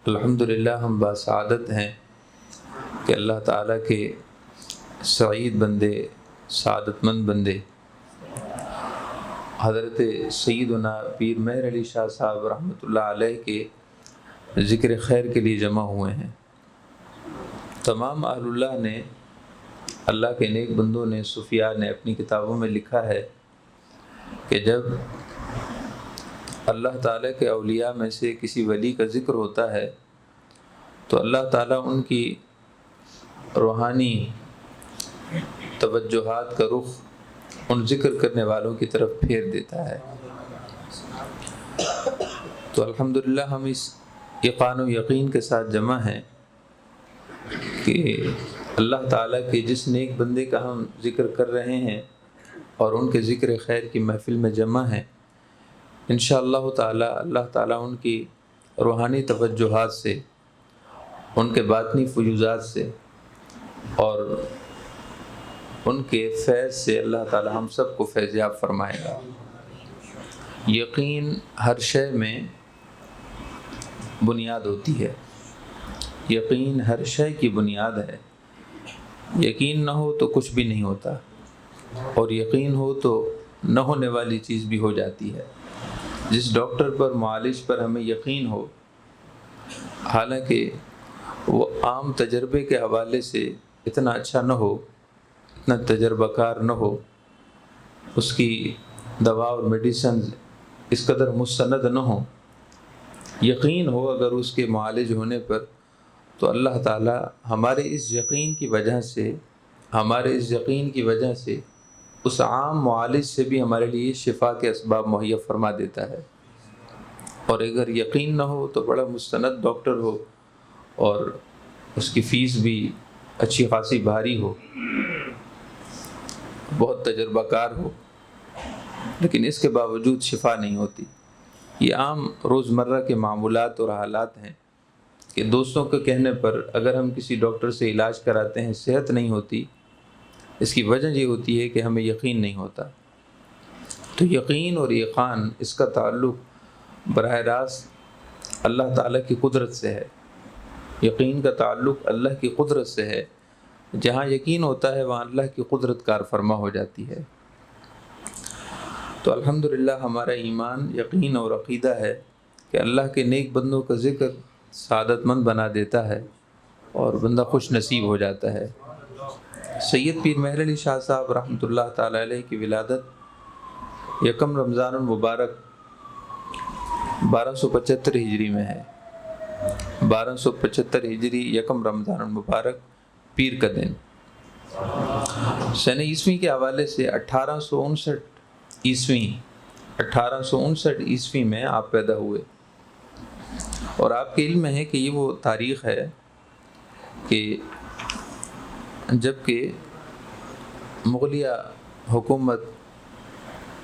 الحمدللہ ہم باسعادت ہیں کہ اللہ تعالیٰ کے سعید بندے، سعادت مند بندے حضرت سیدنا پیر مہر علی شاہ صاحب رحمۃ اللہ علیہ کے ذکر خیر کے لیے جمع ہوئے ہیں۔ تمام اہل اللہ نے، اللہ کے نیک بندوں نے، صوفیاء نے اپنی کتابوں میں لکھا ہے کہ جب اللہ تعالیٰ کے اولیاء میں سے کسی ولی کا ذکر ہوتا ہے تو اللہ تعالیٰ ان کی روحانی توجہات کا رخ ان ذکر کرنے والوں کی طرف پھیر دیتا ہے۔ تو الحمدللہ ہم اس یقین و یقین کے ساتھ جمع ہیں کہ اللہ تعالیٰ کے جس نیک بندے کا ہم ذکر کر رہے ہیں اور ان کے ذکر خیر کی محفل میں جمع ہیں، انشاءاللہ تعالیٰ اللہ تعالیٰ ان کی روحانی توجہات سے، ان کے باطنی فیوضات سے اور ان کے فیض سے اللہ تعالیٰ ہم سب کو فیض یاب فرمائے گا۔ یقین ہر شے میں بنیاد ہوتی ہے، یقین ہر شے کی بنیاد ہے۔ یقین نہ ہو تو کچھ بھی نہیں ہوتا، اور یقین ہو تو نہ ہونے والی چیز بھی ہو جاتی ہے۔ جس ڈاکٹر پر، معالج پر ہمیں یقین ہو، حالانکہ وہ عام تجربے کے حوالے سے اتنا اچھا نہ ہو، اتنا تجربہ کار نہ ہو، اس کی دوا اور میڈیسن اس قدر مستند نہ ہو، یقین ہو اگر اس کے معالج ہونے پر، تو اللہ تعالیٰ ہمارے اس یقین کی وجہ سے اس عام معالج سے بھی ہمارے لیے شفا کے اسباب مہیا فرما دیتا ہے۔ اور اگر یقین نہ ہو تو بڑا مستند ڈاکٹر ہو اور اس کی فیس بھی اچھی خاصی بھاری ہو، بہت تجربہ کار ہو، لیکن اس کے باوجود شفا نہیں ہوتی۔ یہ عام روزمرہ کے معمولات اور حالات ہیں کہ دوستوں کے کہنے پر اگر ہم کسی ڈاکٹر سے علاج کراتے ہیں، صحت نہیں ہوتی، اس کی وجہ یہ ہوتی ہے کہ ہمیں یقین نہیں ہوتا۔ تو یقین اور یقین اس کا تعلق براہ راست اللہ تعالیٰ کی قدرت سے ہے۔ یقین کا تعلق اللہ کی قدرت سے ہے۔ جہاں یقین ہوتا ہے وہاں اللہ کی قدرت کار فرما ہو جاتی ہے۔ تو الحمدللہ ہمارا ایمان، یقین اور عقیدہ ہے کہ اللہ کے نیک بندوں کا ذکر سعادت مند بنا دیتا ہے اور بندہ خوش نصیب ہو جاتا ہے۔ سید پیر مہر علی شاہ صاحب رحمۃ اللہ تعالی علیہ کی ولادت یکم رمضان المبارک 1275 ہجری میں ہے۔ 1275 ہجری یکم رمضان المبارک پیر کا دن۔ سنہ عیسوی کے حوالے سے 1859 عیسوی میں آپ پیدا ہوئے، اور آپ کے علم میں ہے کہ یہ وہ تاریخ ہے کہ جب کہ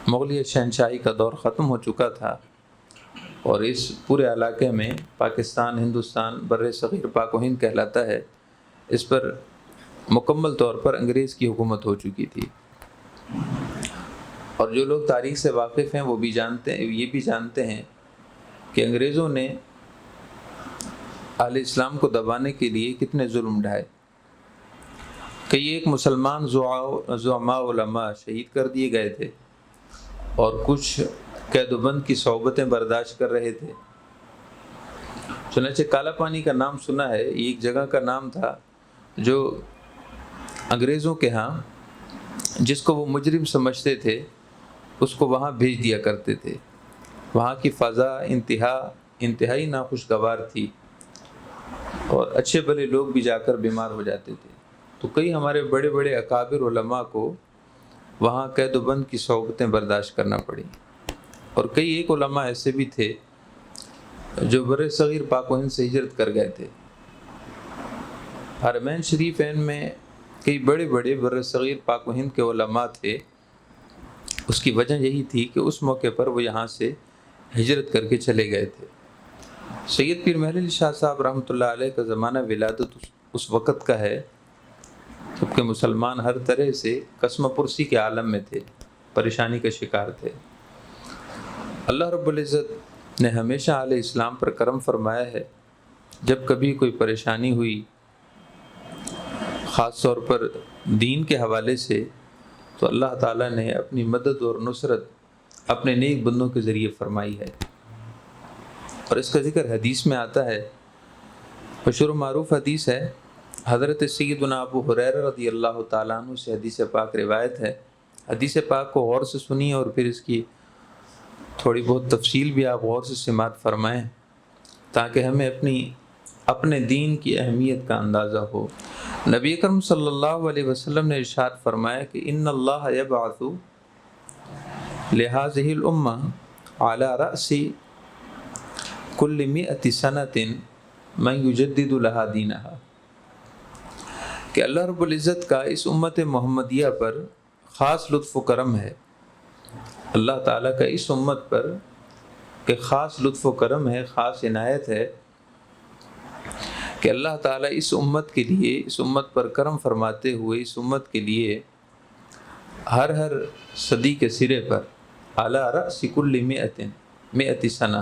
مغلیہ شہنشاہی کا دور ختم ہو چکا تھا اور اس پورے علاقے میں پاکستان، ہندوستان، بر صغیر پاک و ہند کہلاتا ہے، اس پر مکمل طور پر انگریز کی حکومت ہو چکی تھی۔ اور جو لوگ تاریخ سے واقف ہیں وہ بھی جانتے ہیں کہ انگریزوں نے اہل اسلام کو دبانے کے لیے کتنے ظلم ڈھائے۔ کئی ایک مسلمان زعماء علماء شہید کر دیے گئے تھے اور کچھ قید و بند کی صحبتیں برداشت کر رہے تھے۔ چنانچہ کالا پانی کا نام سنا ہے، یہ ایک جگہ کا نام تھا جو انگریزوں کے ہاں جس کو وہ مجرم سمجھتے تھے اس کو وہاں بھیج دیا کرتے تھے۔ وہاں کی فضا انتہائی ناخوشگوار تھی اور اچھے بھلے لوگ بھی جا کر بیمار ہو جاتے تھے۔ تو کئی ہمارے بڑے بڑے اکابر علماء کو وہاں قید و بند کی صحبتیں برداشت کرنا پڑی، اور کئی ایک علماء ایسے بھی تھے جو بر صغیر پاک و ہند سے ہجرت کر گئے تھے۔ حرمین شریفین میں کئی بڑے بڑے بر صغیر پاک و ہند کے علماء تھے۔ اس کی وجہ یہی تھی کہ اس موقع پر وہ یہاں سے ہجرت کر کے چلے گئے تھے۔ سید پیر مہر علی شاہ صاحب رحمۃ اللہ علیہ کا زمانہ ولادت اس وقت کا ہے جب کہ مسلمان ہر طرح سے قسم پرسی کے عالم میں تھے، پریشانی کا شکار تھے۔ اللہ رب العزت نے ہمیشہ اہل اسلام پر کرم فرمایا ہے جب کبھی کوئی پریشانی ہوئی خاص طور پر دین کے حوالے سے، تو اللہ تعالیٰ نے اپنی مدد اور نصرت اپنے نیک بندوں کے ذریعے فرمائی ہے، اور اس کا ذکر حدیث میں آتا ہے۔ مشہور معروف حدیث ہے، حضرت سیدنا ابو ہریرہ رضی اللہ تعالیٰ عنہ سے حدیث پاک روایت ہے۔ حدیث پاک کو غور سے سنیے اور پھر اس کی تھوڑی بہت تفصیل بھی آپ غور سے سماعت فرمائیں، تاکہ ہمیں اپنے دین کی اہمیت کا اندازہ ہو۔ نبی اکرم صلی اللہ علیہ وسلم نے ارشاد فرمایا کہ ان اللہ یبعث لہذہ الامہ علی رأس کل مئۃ سنۃ من یجدد لہا دینہا، کہ اللہ رب العزت کا اس امت محمدیہ پر خاص لطف و کرم ہے، اللہ تعالیٰ کا اس امت پر کہ خاص لطف و کرم ہے، خاص عنایت ہے کہ اللہ تعالیٰ اس امت کے لیے، اس امت پر کرم فرماتے ہوئے اس امت کے لیے ہر صدی کے سرے پر علی رأس کل مئۃ سنہ،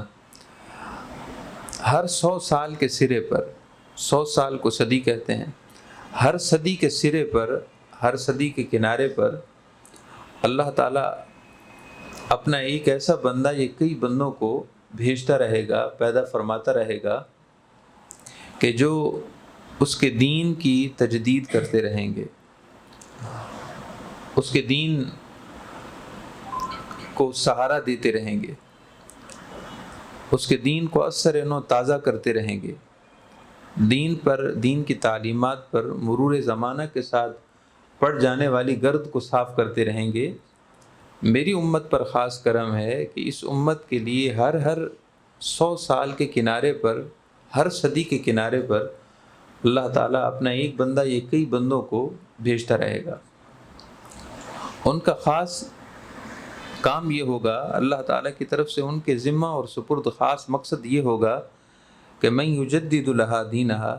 ہر 100 سال کے سرے پر، 100 سال کو صدی کہتے ہیں، ہر صدی کے سرے پر، ہر صدی کے کنارے پر اللہ تعالیٰ اپنا ایک ایسا بندہ یا کئی بندوں کو بھیجتا رہے گا، پیدا فرماتا رہے گا کہ جو اس کے دین کی تجدید کرتے رہیں گے، اس کے دین کو سہارا دیتے رہیں گے، اس کے دین کو اثر نو تازہ کرتے رہیں گے، دین کی تعلیمات پر مرور زمانہ کے ساتھ پڑ جانے والی گرد کو صاف کرتے رہیں گے۔ میری امت پر خاص کرم ہے کہ اس امت کے لیے ہر 100 سال کے کنارے پر، ہر صدی کے کنارے پر اللہ تعالیٰ اپنا ایک بندہ یا کئی بندوں کو بھیجتا رہے گا۔ ان کا خاص کام یہ ہوگا، اللہ تعالیٰ کی طرف سے ان کے ذمہ اور سپرد خاص مقصد یہ ہوگا کہ من یجدد لہا دینہا،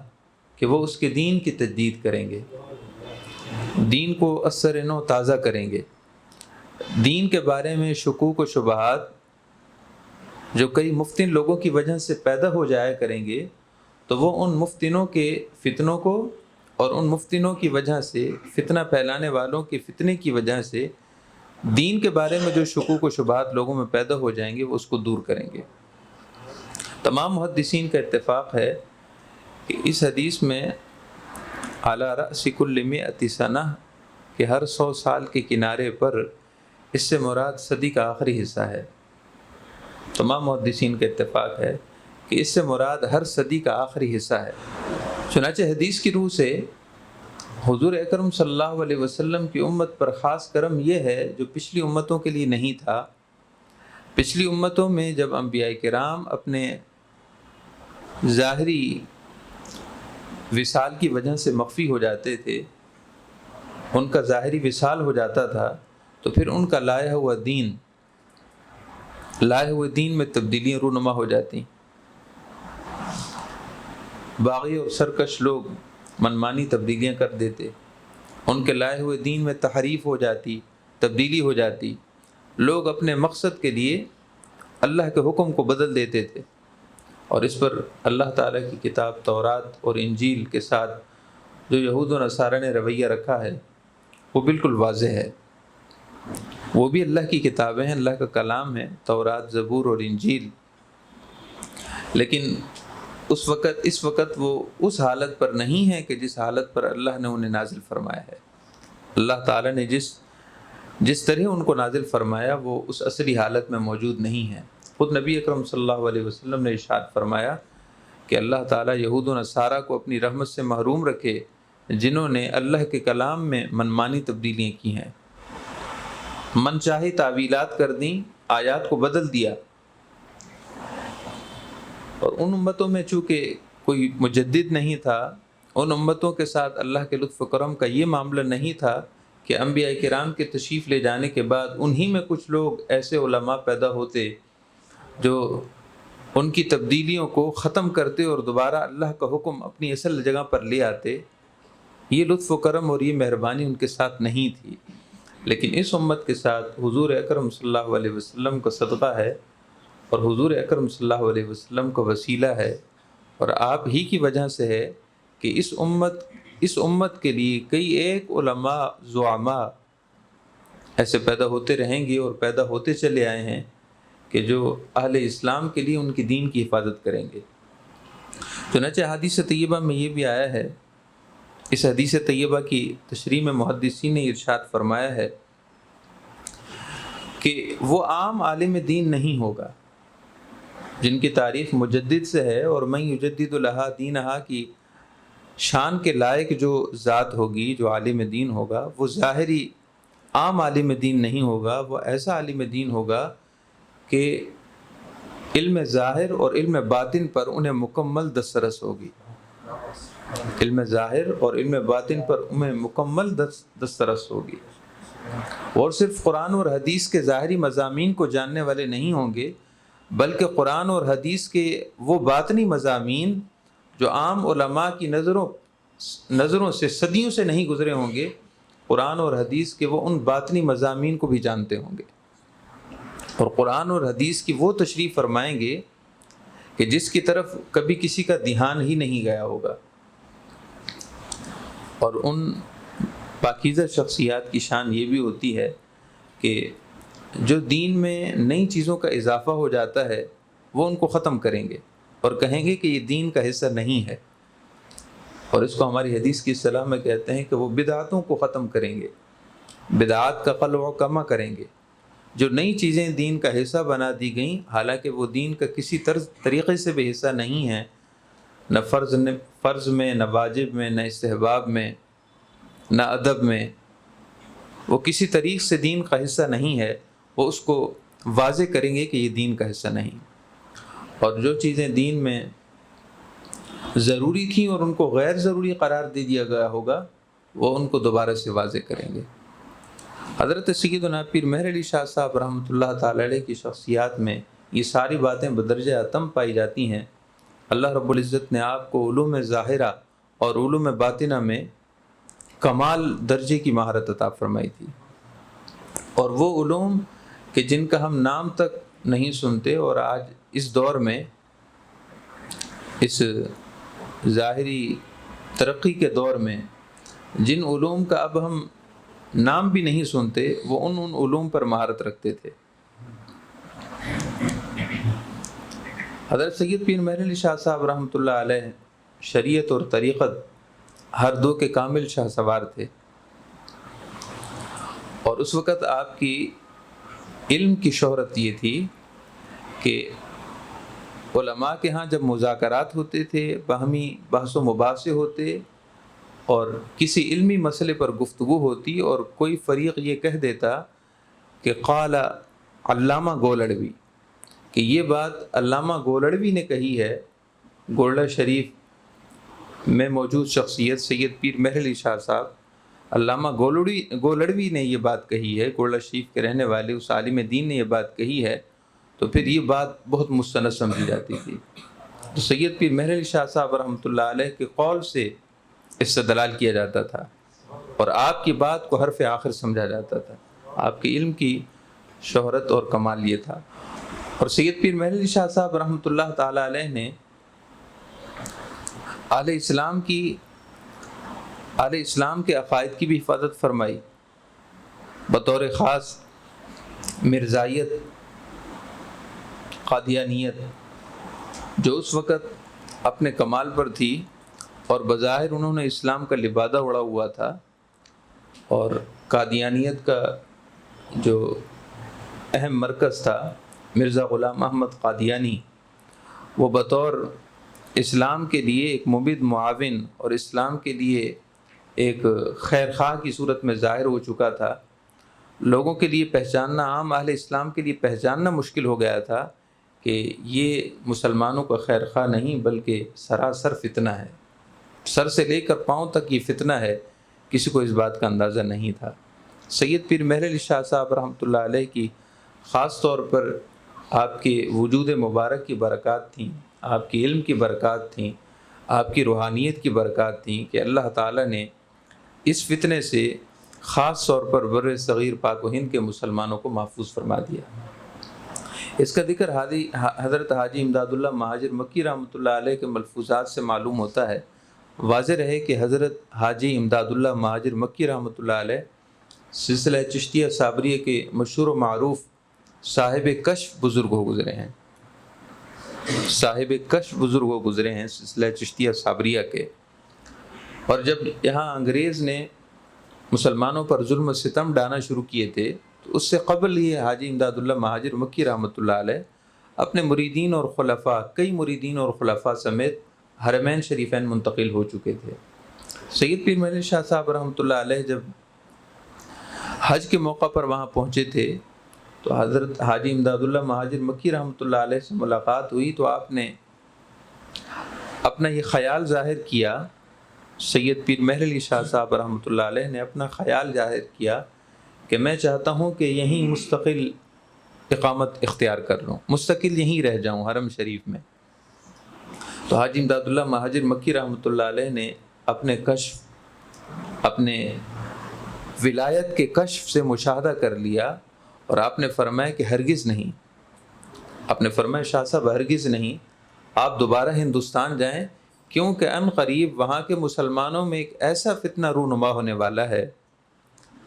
کہ وہ اس کے دین کی تجدید کریں گے، دین کو اثر نو تازہ کریں گے۔ دین کے بارے میں شکوک و شبہات جو کئی مفتن لوگوں کی وجہ سے پیدا ہو جایا کریں گے، تو وہ ان مفتنوں کے فتنوں کو اور ان مفتنوں کی وجہ سے، فتنہ پھیلانے والوں کے فتنے کی وجہ سے دین کے بارے میں جو شکوک و شبہات لوگوں میں پیدا ہو جائیں گے وہ اس کو دور کریں گے۔ تمام محدثین کا اتفاق ہے کہ اس حدیث میں علی رأس کل مئۃ سنہ کہ ہر 100 سال کے کنارے پر، اس سے مراد صدی کا آخری حصہ ہے۔ تمام محدثین کا اتفاق ہے کہ اس سے مراد ہر صدی کا آخری حصہ ہے۔ چنانچہ حدیث کی روح سے حضور اکرم صلی اللہ علیہ وسلم کی امت پر خاص کرم یہ ہے جو پچھلی امتوں کے لیے نہیں تھا۔ پچھلی امتوں میں جب انبیاء کرام اپنے ظاہری وصال کی وجہ سے مخفی ہو جاتے تھے، ان کا ظاہری وصال ہو جاتا تھا، تو پھر ان کا لائے ہوئے دین میں تبدیلیاں رونما ہو جاتی۔ باغی اور سرکش لوگ منمانی تبدیلیاں کر دیتے، ان کے لائے ہوئے دین میں تحریف ہو جاتی، تبدیلی ہو جاتی، لوگ اپنے مقصد کے لیے اللہ کے حکم کو بدل دیتے تھے، اور اس پر اللہ تعالیٰ کی کتاب تورات اور انجیل کے ساتھ جو یہود و نصارہ نے رویہ رکھا ہے وہ بالکل واضح ہے۔ وہ بھی اللہ کی کتابیں ہیں، اللہ کا کلام ہے، تورات، زبور اور انجیل، لیکن اس وقت وہ اس حالت پر نہیں ہے کہ جس حالت پر اللہ نے انہیں نازل فرمایا ہے۔ اللہ تعالیٰ نے جس طرح ان کو نازل فرمایا وہ اس اصلی حالت میں موجود نہیں ہے۔ خود نبی اکرم صلی اللہ علیہ وسلم نے ارشاد فرمایا کہ اللہ تعالیٰ یہود و نصارہ کو اپنی رحمت سے محروم رکھے جنہوں نے اللہ کے کلام میں منمانی تبدیلیاں کی ہیں، من چاہے تعویلات کر دیں، آیات کو بدل دیا۔ اور ان امتوں میں چونکہ کوئی مجدد نہیں تھا، ان امتوں کے ساتھ اللہ کے لطف و کرم کا یہ معاملہ نہیں تھا کہ انبیاء کرام کے تشریف لے جانے کے بعد انہی میں کچھ لوگ ایسے علماء پیدا ہوتے جو ان کی تبدیلیوں کو ختم کرتے اور دوبارہ اللہ کا حکم اپنی اصل جگہ پر لے آتے۔ یہ لطف و کرم اور یہ مہربانی ان کے ساتھ نہیں تھی، لیکن اس امت کے ساتھ حضور اکرم صلی اللہ علیہ وسلم کا صدقہ ہے اور حضور اکرم صلی اللہ علیہ وسلم کا وسیلہ ہے اور آپ ہی کی وجہ سے ہے کہ اس امت کے لیے کئی ایک علماء زعماء ایسے پیدا ہوتے رہیں گے اور پیدا ہوتے چلے آئے ہیں کہ جو اہل اسلام کے لیے ان کی دین کی حفاظت کریں گے۔ چنانچہ حدیث طیبہ میں یہ بھی آیا ہے، اس حدیث طیبہ کی تشریح میں محدثین نے ارشاد فرمایا ہے کہ وہ عام عالم دین نہیں ہوگا جن کی تعریف مجدد سے ہے، اور من یجدد لہا دینہا کی شان کے لائق جو ذات ہوگی، جو عالم دین ہوگا، وہ ظاہری عام عالم دین نہیں ہوگا، وہ ایسا عالم دین ہوگا کہ علم ظاہر اور علم باطن پر انہیں مکمل دسترس ہوگی۔ علم ظاہر اور علم باطن پر انہیں مکمل دسترس ہوگی، اور صرف قرآن اور حدیث کے ظاہری مضامین کو جاننے والے نہیں ہوں گے، بلکہ قرآن اور حدیث کے وہ باطنی مضامین جو عام علماء کی نظروں سے صدیوں سے نہیں گزرے ہوں گے، قرآن اور حدیث کے وہ ان باطنی مضامین کو بھی جانتے ہوں گے، اور قرآن اور حدیث کی وہ تشریح فرمائیں گے کہ جس کی طرف کبھی کسی کا دھیان ہی نہیں گیا ہوگا۔ اور ان پاکیزہ شخصیات کی شان یہ بھی ہوتی ہے کہ جو دین میں نئی چیزوں کا اضافہ ہو جاتا ہے وہ ان کو ختم کریں گے اور کہیں گے کہ یہ دین کا حصہ نہیں ہے، اور اس کو ہماری حدیث کی اصطلاح میں کہتے ہیں کہ وہ بدعتوں کو ختم کریں گے، بدعات کا قلع و کما کریں گے۔ جو نئی چیزیں دین کا حصہ بنا دی گئیں، حالانکہ وہ دین کا کسی طریقے سے بھی حصہ نہیں ہے، نہ فرض میں، نہ واجب میں، نہ استحباب میں، نہ ادب میں، وہ کسی طریق سے دین کا حصہ نہیں ہے، وہ اس کو واضح کریں گے کہ یہ دین کا حصہ نہیں۔ اور جو چیزیں دین میں ضروری تھیں اور ان کو غیر ضروری قرار دے دیا گیا ہوگا، وہ ان کو دوبارہ سے واضح کریں گے۔ حضرت سیدنا پیر مہر علی شاہ صاحب رحمۃ اللہ تعالی علیہ کی شخصیات میں یہ ساری باتیں بدرجہ اتم پائی جاتی ہیں۔ اللہ رب العزت نے آپ کو علوم ظاہرہ اور علوم باطنہ میں کمال درجے کی مہارت عطا فرمائی تھی، اور وہ علوم کہ جن کا ہم نام تک نہیں سنتے، اور آج اس دور میں، اس ظاہری ترقی کے دور میں، جن علوم کا اب ہم نام بھی نہیں سنتے، وہ ان علوم پر مہارت رکھتے تھے۔ حضرت سید پیر مہر علی شاہ صاحب رحمۃ اللہ علیہ شریعت اور طریقت ہر دو کے کامل شاہ سوار تھے، اور اس وقت آپ کی علم کی شہرت یہ تھی کہ علماء کے ہاں جب مذاکرات ہوتے تھے، باہمی بحث و مباحثے ہوتے، اور کسی علمی مسئلے پر گفتگو ہوتی، اور کوئی فریق یہ کہہ دیتا کہ قال علامہ گولڑوی، کہ یہ بات علامہ گولڑوی نے کہی ہے، گولڑا شریف میں موجود شخصیت سید پیر مہر علی شاہ صاحب علامہ گولڑوی نے یہ بات کہی ہے، گولڑا شریف کے رہنے والے اس عالم دین نے یہ بات کہی ہے، تو پھر یہ بات بہت مستند سمجھی جاتی تھی۔ تو سید پیر مہر علی شاہ صاحب رحمۃ اللہ علیہ کے قول سے استدلال کیا جاتا تھا، اور آپ کی بات کو حرف آخر سمجھا جاتا تھا۔ آپ کے علم کی شہرت اور کمال یہ تھا۔ اور سید پیر مہر علی شاہ صاحب رحمۃ اللہ تعالی علیہ نے اہل اسلام کے عقائد کی بھی حفاظت فرمائی، بطور خاص مرزائیت، قادیانیت، جو اس وقت اپنے کمال پر تھی، اور بظاہر انہوں نے اسلام کا لبادہ اڑا ہوا تھا، اور قادیانیت کا جو اہم مرکز تھا مرزا غلام احمد قادیانی، وہ بطور اسلام کے لیے ایک مبید معاون اور اسلام کے لیے ایک خیر خواہ کی صورت میں ظاہر ہو چکا تھا۔ لوگوں کے لیے پہچاننا، عام اہل اسلام کے لیے پہچاننا مشکل ہو گیا تھا کہ یہ مسلمانوں کا خیر خواہ نہیں بلکہ سراسر فتنہ ہے، سر سے لے کر پاؤں تک یہ فتنہ ہے، کسی کو اس بات کا اندازہ نہیں تھا۔ سید پیر مہر علی شاہ صاحب رحمۃ اللہ علیہ کی خاص طور پر آپ کے وجود مبارک کی برکات تھیں، آپ کی علم کی برکات تھیں، آپ کی روحانیت کی برکات تھیں کہ اللہ تعالیٰ نے اس فتنے سے خاص طور پر بر صغیر پاک و ہند کے مسلمانوں کو محفوظ فرما دیا۔ اس کا ذکر حضرت حاجی امداد اللہ مہاجر مکی رحمۃ اللہ علیہ کے ملفوظات سے معلوم ہوتا ہے۔ واضح رہے کہ حضرت حاجی امداد اللہ مہاجر مکی رحمۃ اللہ علیہ سلسلہ چشتیہ صابریہ کے مشہور و معروف صاحب کشف بزرگ ہو گزرے ہیں، صاحب کشف بزرگ ہو گزرے ہیں سلسلہ چشتیہ صابریہ کے۔ اور جب یہاں انگریز نے مسلمانوں پر ظلم و ستم ڈھانا شروع کیے تھے تو اس سے قبل ہی حاجی امداد اللہ مہاجر مکی رحمۃ اللہ علیہ اپنے مریدین اور خلفاء، کئی مریدین اور خلفاء سمیت حرمین شریفین منتقل ہو چکے تھے۔ سید پیر محمد شاہ صاحب رحمۃ اللہ علیہ جب حج کے موقع پر وہاں پہنچے تھے تو حضرت حاجی امداد اللہ مہاجر مکی رحمۃ اللہ علیہ سے ملاقات ہوئی تو آپ نے اپنا یہ خیال ظاہر کیا، سید پیر مہر علی شاہ صاحب رحمۃ اللہ علیہ نے اپنا خیال ظاہر کیا کہ میں چاہتا ہوں کہ یہیں مستقل اقامت اختیار کر لوں، مستقل یہیں رہ جاؤں حرم شریف میں۔ تو حاجی امداد اللہ مہاجر مکی رحمۃ اللہ علیہ نے اپنے کشف، اپنے ولایت کے کشف سے مشاہدہ کر لیا اور آپ نے فرمایا کہ ہرگز نہیں، آپ نے فرمایا شاہ صاحب ہرگز نہیں، آپ دوبارہ ہندوستان جائیں، کیونکہ ان قریب وہاں کے مسلمانوں میں ایک ایسا فتنہ رونما ہونے والا ہے،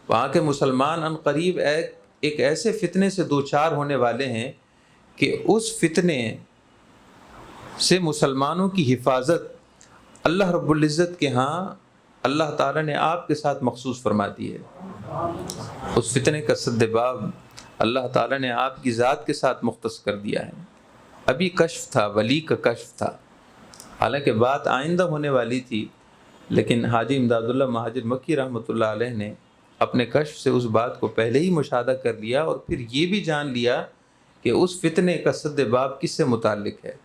وہاں کے مسلمان ان قریب ایک ایسے فتنے سے دوچار ہونے والے ہیں کہ اس فتنے سے مسلمانوں کی حفاظت اللہ رب العزت کے ہاں اللہ تعالیٰ نے آپ کے ساتھ مخصوص فرما دی ہے۔ اس فتنے کا سدباب اللہ تعالیٰ نے آپ کی ذات کے ساتھ مختص کر دیا ہے۔ ابھی کشف تھا، ولی کا کشف تھا، حالانکہ بات آئندہ ہونے والی تھی، لیکن حاجی امداد اللہ مہاجر مکی رحمۃ اللہ علیہ نے اپنے کشف سے اس بات کو پہلے ہی مشاہدہ کر لیا اور پھر یہ بھی جان لیا کہ اس فتنے کا سدباب کس سے متعلق ہے،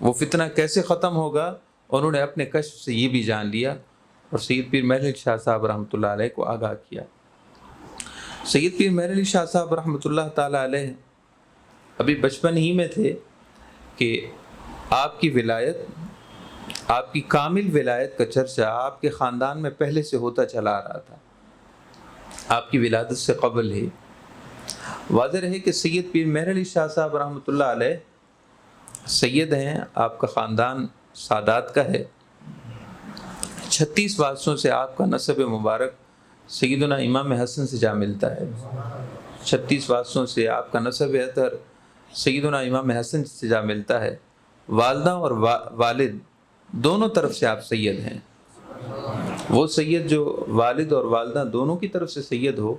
وہ فتنہ کیسے ختم ہوگا، انہوں نے اپنے کشف سے یہ بھی جان لیا اور سید پیر محر علی شاہ صاحب رحمۃ اللہ علیہ کو آگاہ کیا۔ سید پیر محر علی شاہ صاحب رحمۃ اللہ تعالیٰ علیہ ابھی بچپن ہی میں تھے کہ آپ کی ولایت، آپ کی کامل ولایت کا چرچا آپ کے خاندان میں پہلے سے ہوتا چلا آ رہا تھا، آپ کی ولادت سے قبل ہی۔ واضح رہے کہ سید پیر محر علی شاہ صاحب رحمۃ اللہ علیہ سید ہیں، آپ کا خاندان سادات کا ہے، 36 وارثوں سے آپ کا نسب مبارک سیدنا امام حسن سے جا ملتا ہے، 36 وارثوں سے آپ کا نسب اطہر سیدنا امام حسن سے جا ملتا ہے۔ والدہ اور والد دونوں طرف سے آپ سید ہیں، وہ سید جو والد اور والدہ دونوں کی طرف سے سید ہو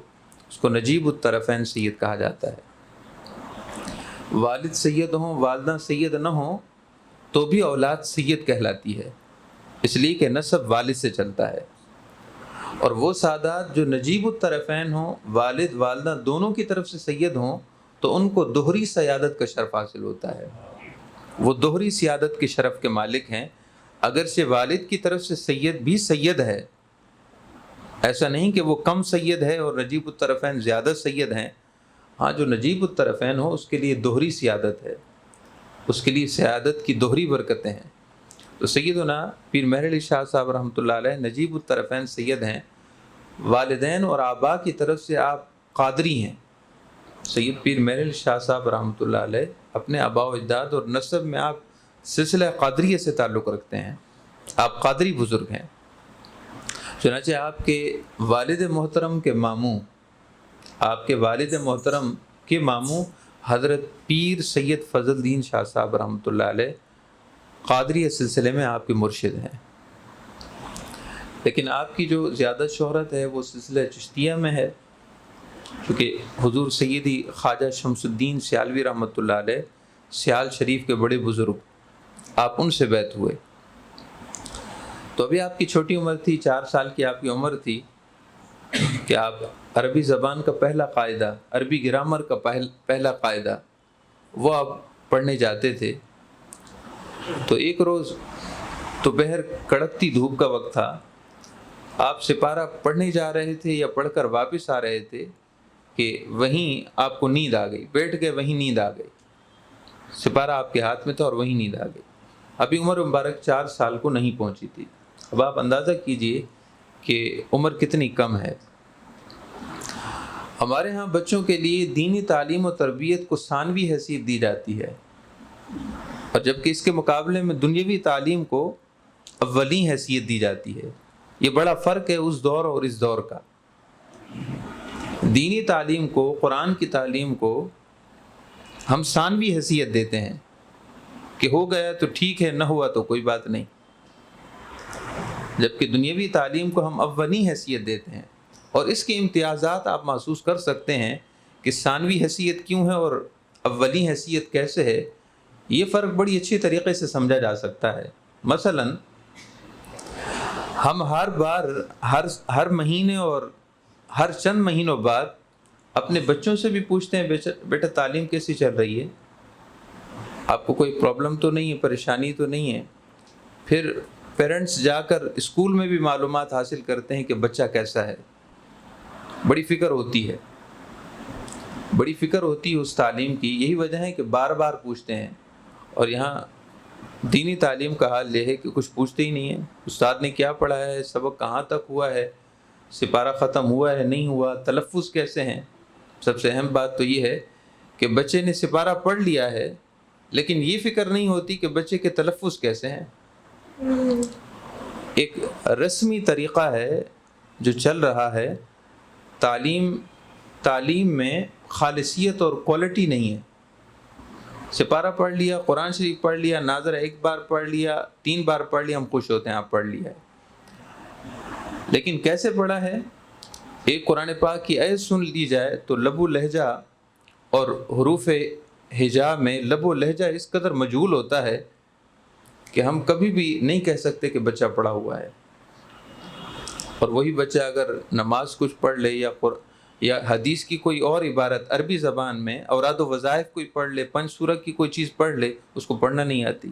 اس کو نجیب الطرفین سید کہا جاتا ہے۔ والد سید ہوں، والدہ سید نہ ہوں تو بھی اولاد سید کہلاتی ہے، اس لیے کہ نسب والد سے چلتا ہے۔ اور وہ سادات جو نجیب الطرفین ہوں، والد والدہ دونوں کی طرف سے سید ہوں، تو ان کو دوہری سیادت کا شرف حاصل ہوتا ہے، وہ دوہری سیادت کے شرف کے مالک ہیں۔ اگرچہ والد کی طرف سے سید بھی سید ہے، ایسا نہیں کہ وہ کم سید ہے اور نجیب الطرفین زیادہ سید ہیں، ہاں جو نجیب الطرفین ہو اس کے لیے دوہری سیادت ہے، اس کے لیے سیادت کی دوہری برکتیں ہیں۔ تو سیدنا پیر محر علی شاہ صاحب رحمۃ اللہ علیہ نجیب الطرفین سید ہیں، والدین اور آبا کی طرف سے آپ قادری ہیں۔ سید پیر محر علی شاہ صاحب رحمۃ اللہ علیہ اپنے آبا و اجداد اور نسب میں آپ سلسلہ قادریہ سے تعلق رکھتے ہیں، آپ قادری بزرگ ہیں۔ چنانچہ آپ کے والد محترم کے ماموں، آپ کے والد محترم کے ماموں حضرت پیر سید فضل الدین شاہ صاحب رحمۃ اللہ علیہ قادریہ سلسلے میں آپ کے مرشد ہیں، لیکن آپ کی جو زیادہ شہرت ہے وہ سلسلہ چشتیہ میں ہے، کیونکہ حضور سیدی خواجہ شمس الدین سیالوی رحمۃ اللہ علیہ سیال شریف کے بڑے بزرگ، آپ ان سے بیعت ہوئے۔ تو ابھی آپ کی چھوٹی عمر تھی، 4 سال کی آپ کی عمر تھی کہ آپ عربی زبان کا پہلا قاعدہ، عربی گرامر کا پہلا قاعدہ وہ آپ پڑھنے جاتے تھے۔ تو ایک روز دوپہر کڑکتی دھوپ کا وقت تھا، آپ سپارہ پڑھنے جا رہے تھے یا پڑھ کر واپس آ رہے تھے کہ وہیں آپ کو نیند آ گئی، بیٹھ گئے وہیں نیند آ گئی، سپارہ آپ کے ہاتھ میں تھا اور وہیں نیند آ گئی۔ ابھی عمر مبارک 4 سال کو نہیں پہنچی تھی۔ اب آپ اندازہ کیجئے کہ عمر کتنی کم ہے، ہمارے ہاں بچوں کے لیے دینی تعلیم و تربیت کو ثانوی حیثیت دی جاتی ہے، اور جبکہ اس کے مقابلے میں دنیاوی تعلیم کو اولی حیثیت دی جاتی ہے۔ یہ بڑا فرق ہے اس دور اور اس دور کا۔ دینی تعلیم کو، قرآن کی تعلیم کو ہم ثانوی حیثیت دیتے ہیں کہ ہو گیا تو ٹھیک ہے، نہ ہوا تو کوئی بات نہیں، جبکہ دنیاوی تعلیم کو ہم اولی حیثیت دیتے ہیں۔ اور اس کے امتیازات آپ محسوس کر سکتے ہیں کہ ثانوی حیثیت کیوں ہے اور اولی حیثیت کیسے ہے۔ یہ فرق بڑی اچھی طریقے سے سمجھا جا سکتا ہے۔ مثلا ہم ہر بار ہر مہینے اور ہر چند مہینوں بعد اپنے بچوں سے بھی پوچھتے ہیں بیٹا تعلیم کیسی چل رہی ہے، آپ کو کوئی پرابلم تو نہیں ہے، پریشانی تو نہیں ہے۔ پھر پیرنٹس جا کر اسکول میں بھی معلومات حاصل کرتے ہیں کہ بچہ کیسا ہے۔ بڑی فکر ہوتی ہے، بڑی فکر ہوتی ہے اس تعلیم کی۔ یہی وجہ ہے کہ بار بار پوچھتے ہیں۔ اور یہاں دینی تعلیم کا حال یہ ہے کہ کچھ پوچھتے ہی نہیں ہیں، استاد نے کیا پڑھایا ہے، سبق کہاں تک ہوا ہے، سپارہ ختم ہوا ہے نہیں ہوا، تلفظ کیسے ہیں۔ سب سے اہم بات تو یہ ہے کہ بچے نے سپارہ پڑھ لیا ہے، لیکن یہ فکر نہیں ہوتی کہ بچے کے تلفظ کیسے ہیں۔ ایک رسمی طریقہ ہے جو چل رہا ہے، تعلیم میں خالصیت اور کوالٹی نہیں ہے۔ سپارہ پڑھ لیا، قرآن شریف پڑھ لیا، ناظرہ ایک بار پڑھ لیا، 3 بار پڑھ لیا، ہم خوش ہوتے ہیں آپ پڑھ لیا ہے، لیکن کیسے پڑھا ہے؟ ایک قرآن پاک کی آیت سن لی جائے تو لب و لہجہ اور حروف ہجا میں لب و لہجہ اس قدر مجہول ہوتا ہے کہ ہم کبھی بھی نہیں کہہ سکتے کہ بچہ پڑھا ہوا ہے۔ اور وہی بچہ اگر نماز کچھ پڑھ لے یا حدیث کی کوئی اور عبارت عربی زبان میں، اوراد و وظائف کوئی پڑھ لے، پنج سورت کی کوئی چیز پڑھ لے، اس کو پڑھنا نہیں آتی۔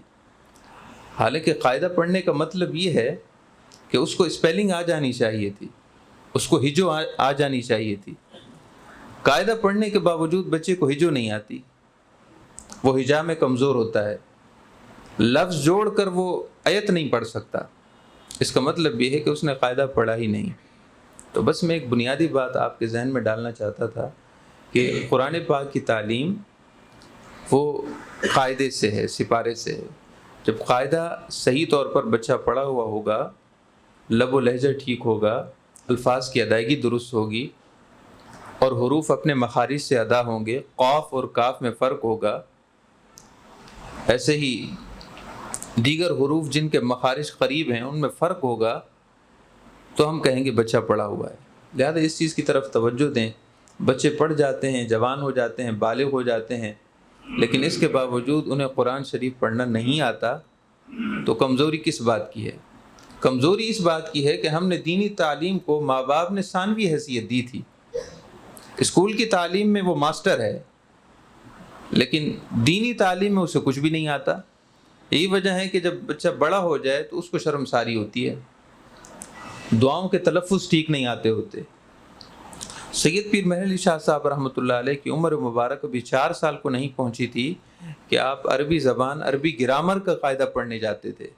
حالانکہ قاعدہ پڑھنے کا مطلب یہ ہے کہ اس کو اسپیلنگ آ جانی چاہیے تھی، اس کو ہجو آ جانی چاہیے تھی۔ قاعدہ پڑھنے کے باوجود بچے کو ہجو نہیں آتی، وہ ہجا میں کمزور ہوتا ہے، لفظ جوڑ کر وہ آیت نہیں پڑھ سکتا۔ اس کا مطلب یہ ہے کہ اس نے قاعدہ پڑھا ہی نہیں۔ تو بس میں ایک بنیادی بات آپ کے ذہن میں ڈالنا چاہتا تھا کہ قرآن پاک کی تعلیم وہ قاعدے سے ہے، سپارے سے ہے۔ جب قاعدہ صحیح طور پر بچہ پڑھا ہوا ہوگا، لب و لہجہ ٹھیک ہوگا، الفاظ کی ادائیگی درست ہوگی، اور حروف اپنے مخارج سے ادا ہوں گے، قاف اور کاف میں فرق ہوگا، ایسے ہی دیگر حروف جن کے مخارج قریب ہیں ان میں فرق ہوگا، تو ہم کہیں گے بچہ پڑھا ہوا ہے۔ لہذا اس چیز کی طرف توجہ دیں۔ بچے پڑھ جاتے ہیں، جوان ہو جاتے ہیں، بالغ ہو جاتے ہیں، لیکن اس کے باوجود انہیں قرآن شریف پڑھنا نہیں آتا، تو کمزوری کس بات کی ہے؟ کمزوری اس بات کی ہے کہ ہم نے دینی تعلیم کو ماں باپ نے ثانوی حیثیت دی تھی۔ اسکول کی تعلیم میں وہ ماسٹر ہے، لیکن دینی تعلیم میں اسے کچھ بھی نہیں آتا۔ یہی وجہ ہے کہ جب بچہ بڑا ہو جائے تو اس کو شرمساری ہوتی ہے، دعاؤں کے تلفظ ٹھیک نہیں آتے ہوتے۔ سید پیر مہر علی شاہ صاحب رحمۃ اللہ علیہ کی عمر مبارک ابھی 4 سال کو نہیں پہنچی تھی کہ آپ عربی زبان، عربی گرامر کا قاعدہ پڑھنے جاتے تھے،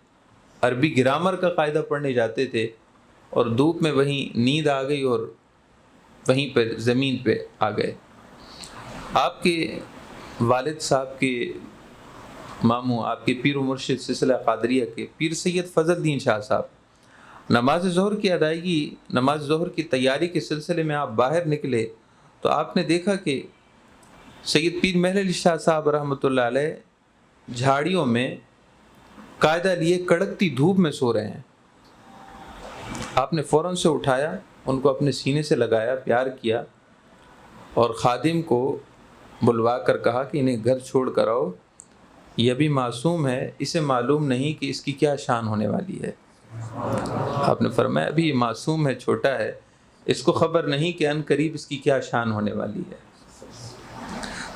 عربی گرامر کا قاعدہ پڑھنے جاتے تھے، اور دھوپ میں وہیں نیند آ گئی اور وہیں پہ زمین پہ آ گئے۔ آپ کے والد صاحب کے ماموں، آپ کے پیر و مرشد سلسلہ قادریہ کے پیر سید فضل الدین شاہ صاحب، نماز ظہر کی ادائیگی، نماز ظہر کی تیاری کے سلسلے میں آپ باہر نکلے تو آپ نے دیکھا کہ سید پیر مہر علی شاہ صاحب رحمۃ اللہ علیہ جھاڑیوں میں قاعدہ لیے کڑکتی دھوپ میں سو رہے ہیں۔ آپ نے فوراً سے اٹھایا، ان کو اپنے سینے سے لگایا، پیار کیا، اور خادم کو بلوا کر کہا کہ انہیں گھر چھوڑ کر آؤ، یہ ابھی معصوم ہے، اسے معلوم نہیں کہ اس کی کیا شان ہونے والی ہے۔ آپ نے فرمایا ابھی یہ معصوم ہے، چھوٹا ہے، اس کو خبر نہیں کہ ان قریب اس کی کیا شان ہونے والی ہے۔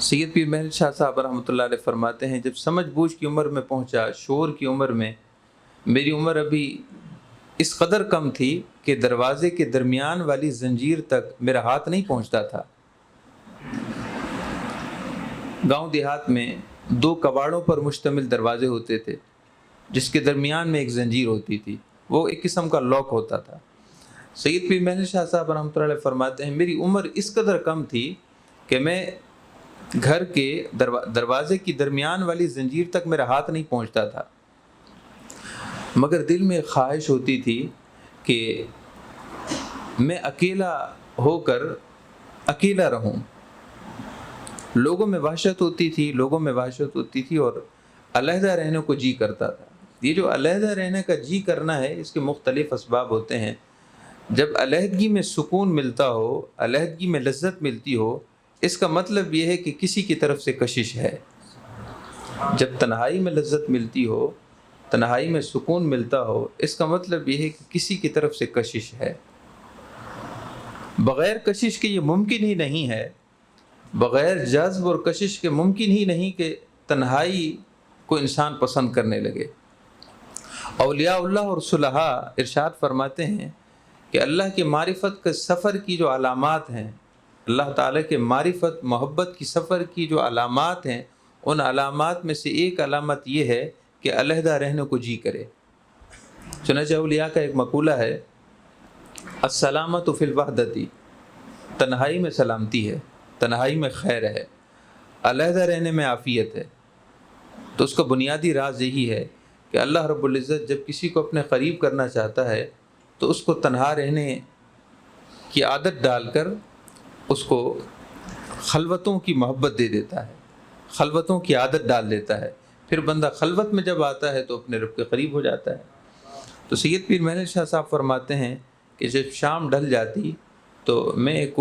سید پیر مہر شاہ صاحب رحمۃ اللہ علیہ فرماتے ہیں جب سمجھ بوجھ کی عمر میں پہنچا، شعور کی عمر میں، میری عمر ابھی اس قدر کم تھی کہ دروازے کے درمیان والی زنجیر تک میرا ہاتھ نہیں پہنچتا تھا۔ گاؤں دیہات میں 2 کباڑوں پر مشتمل دروازے ہوتے تھے، جس کے درمیان میں ایک زنجیر ہوتی تھی، وہ ایک قسم کا لاک ہوتا تھا۔ سید پیر محمد شاہ صاحب رحمۃ اللہ علیہ فرماتے ہیں میری عمر اس قدر کم تھی کہ میں گھر کے دروازے کی درمیان والی زنجیر تک میرا ہاتھ نہیں پہنچتا تھا، مگر دل میں خواہش ہوتی تھی کہ میں اکیلا ہو کر اکیلا رہوں۔ لوگوں میں وحشت ہوتی تھی اور علیحدہ رہنے کو جی کرتا تھا۔ یہ جو علیحدہ رہنے کا جی کرنا ہے اس کے مختلف اسباب ہوتے ہیں۔ جب علیحدگی میں سکون ملتا ہو، علیحدگی میں لذت ملتی ہو، اس کا مطلب یہ ہے کہ کسی کی طرف سے کشش ہے۔ جب تنہائی میں لذت ملتی ہو، تنہائی میں سکون ملتا ہو، اس کا مطلب یہ ہے کہ کسی کی طرف سے کشش ہے۔ بغیر کشش کے یہ ممکن ہی نہیں ہے، بغیر جذب اور کشش کے ممکن ہی نہیں کہ تنہائی کو انسان پسند کرنے لگے۔ اولیاء اللہ اور صلحاء ارشاد فرماتے ہیں کہ اللہ کی معرفت کے سفر کی جو علامات ہیں، اللہ تعالیٰ کے معرفت محبت کی سفر کی جو علامات ہیں، ان علامات میں سے ایک علامت یہ ہے کہ علیحدہ رہنے کو جی کرے۔ چنانچہ اولیاء کا ایک مقولہ ہے، السلامۃ فی الوحدۃ، تنہائی میں سلامتی ہے، تنہائی میں خیر ہے، علیحدہ رہنے میں عافیت ہے۔ تو اس کا بنیادی راز یہی ہے کہ اللہ رب العزت جب کسی کو اپنے قریب کرنا چاہتا ہے تو اس کو تنہا رہنے کی عادت ڈال کر اس کو خلوتوں کی محبت دے دیتا ہے، خلوتوں کی عادت ڈال دیتا ہے۔ پھر بندہ خلوت میں جب آتا ہے تو اپنے رب کے قریب ہو جاتا ہے۔ تو سید پیر محمد شاہ صاحب فرماتے ہیں کہ جب شام ڈھل جاتی تو میں ایک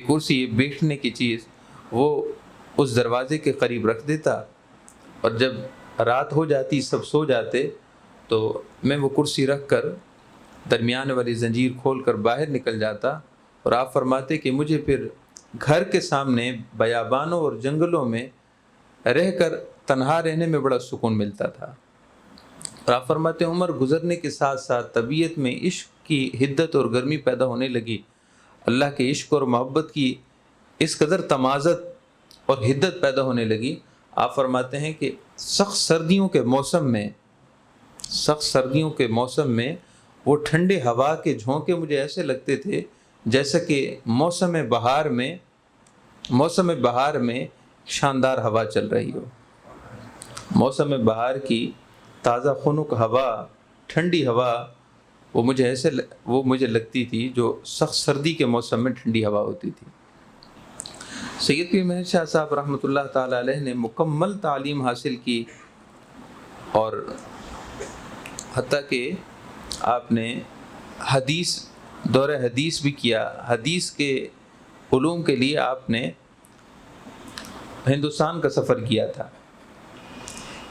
کرسی بیٹھنے کی چیز وہ اس دروازے کے قریب رکھ دیتا، اور جب رات ہو جاتی سب سو جاتے تو میں وہ کرسی رکھ کر درمیان والی زنجیر کھول کر باہر نکل جاتا، اور آپ فرماتے کہ مجھے پھر گھر کے سامنے بیابانوں اور جنگلوں میں رہ کر تنہا رہنے میں بڑا سکون ملتا تھا۔ اور آپ فرماتے ہیں عمر گزرنے کے ساتھ ساتھ طبیعت میں عشق کی حدت اور گرمی پیدا ہونے لگی، اللہ کے عشق اور محبت کی اس قدر تمازت اور حدت پیدا ہونے لگی۔ آپ فرماتے ہیں کہ سخت سردیوں کے موسم میں وہ ٹھنڈے ہوا کے جھونکے مجھے ایسے لگتے تھے جیسا کہ موسم بہار میں شاندار ہوا چل رہی ہو۔ موسم بہار کی تازہ خنک ہوا، ٹھنڈی ہوا، وہ مجھے لگتی تھی جو سخت سردی کے موسم میں ٹھنڈی ہوا ہوتی تھی۔ سید پیر محمد شاہ صاحب رحمۃ اللہ تعالیٰ علیہ نے مکمل تعلیم حاصل کی، اور حتیٰ کہ آپ نے دورہ حدیث بھی کیا۔ حدیث کے علوم کے لیے آپ نے ہندوستان کا سفر کیا تھا۔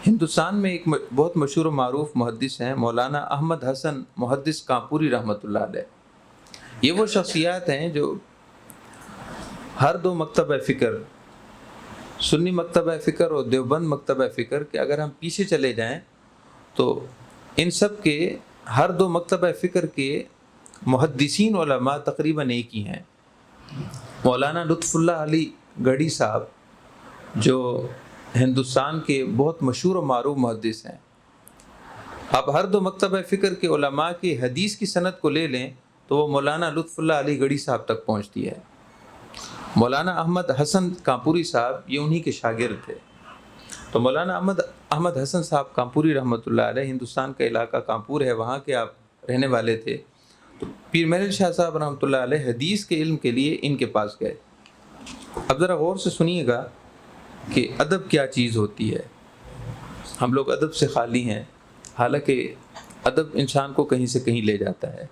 ہندوستان میں ایک بہت مشہور و معروف محدث ہیں مولانا احمد حسن محدث کانپوری رحمۃ اللہ علیہ۔ یہ وہ شخصیات ہیں جو ہر دو مکتبہ فکر، سنی مکتبہ فکر اور دیوبند مکتبہ فکر کے اگر ہم پیچھے چلے جائیں تو ان سب کے ہر دو مکتبہ فکر کے محدثین علماء تقریباً ایک ہی ہیں۔ مولانا لطف اللہ علی گڑھی صاحب جو ہندوستان کے بہت مشہور و معروف محدث ہیں، آپ ہر دو مکتبہ فکر کے علماء کی حدیث کی سند کو لے لیں تو وہ مولانا لطف اللہ علی گڑھی صاحب تک پہنچتی ہے۔ مولانا احمد حسن کانپوری صاحب یہ انہی کے شاگرد تھے۔ تو مولانا احمد حسن صاحب کانپوری رحمۃ اللہ علیہ، ہندوستان کا علاقہ کانپور ہے، وہاں کے آپ رہنے والے تھے۔ تو پیر محمد شاہ صاحب رحمۃ اللہ علیہ حدیث کے علم کے لیے ان کے پاس گئے۔ اب ذرا غور سے سنیے گا کہ ادب کیا چیز ہوتی ہے۔ ہم لوگ ادب سے خالی ہیں، حالانکہ ادب انسان کو کہیں سے کہیں لے جاتا ہے۔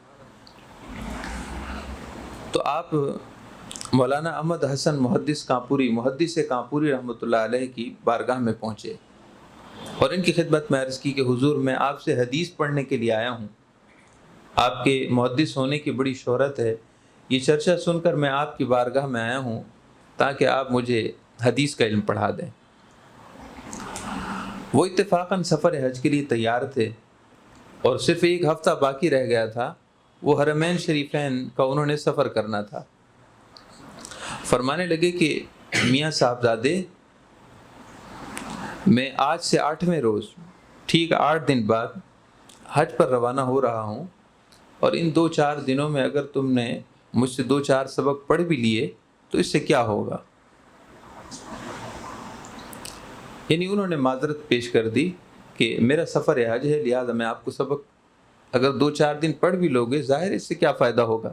تو آپ مولانا احمد حسن محدث کانپوری رحمۃ اللہ علیہ کی بارگاہ میں پہنچے اور ان کی خدمت میں عرض کی کہ حضور میں آپ سے حدیث پڑھنے کے لیے آیا ہوں، آپ کے محدث ہونے کی بڑی شہرت ہے، یہ چرچا سن کر میں آپ کی بارگاہ میں آیا ہوں تاکہ آپ مجھے حدیث کا علم پڑھا دیں۔ وہ اتفاقاً سفر حج کے لیے تیار تھے اور صرف ایک ہفتہ باقی رہ گیا تھا، وہ حرمین شریفین کا انہوں نے سفر کرنا تھا۔ فرمانے لگے کہ میاں صاحبزادے، میں آج سے 8ویں روز ٹھیک 8 دن بعد حج پر روانہ ہو رہا ہوں، اور ان 2-4 دنوں میں اگر تم نے مجھ سے 2-4 سبق پڑھ بھی لیے تو اس سے کیا ہوگا؟ یعنی انہوں نے معذرت پیش کر دی کہ میرا سفر حج ہے، لہٰذا میں آپ کو سبق اگر 2-4 دن پڑھ بھی لوگے، ظاہر اس سے کیا فائدہ ہوگا؟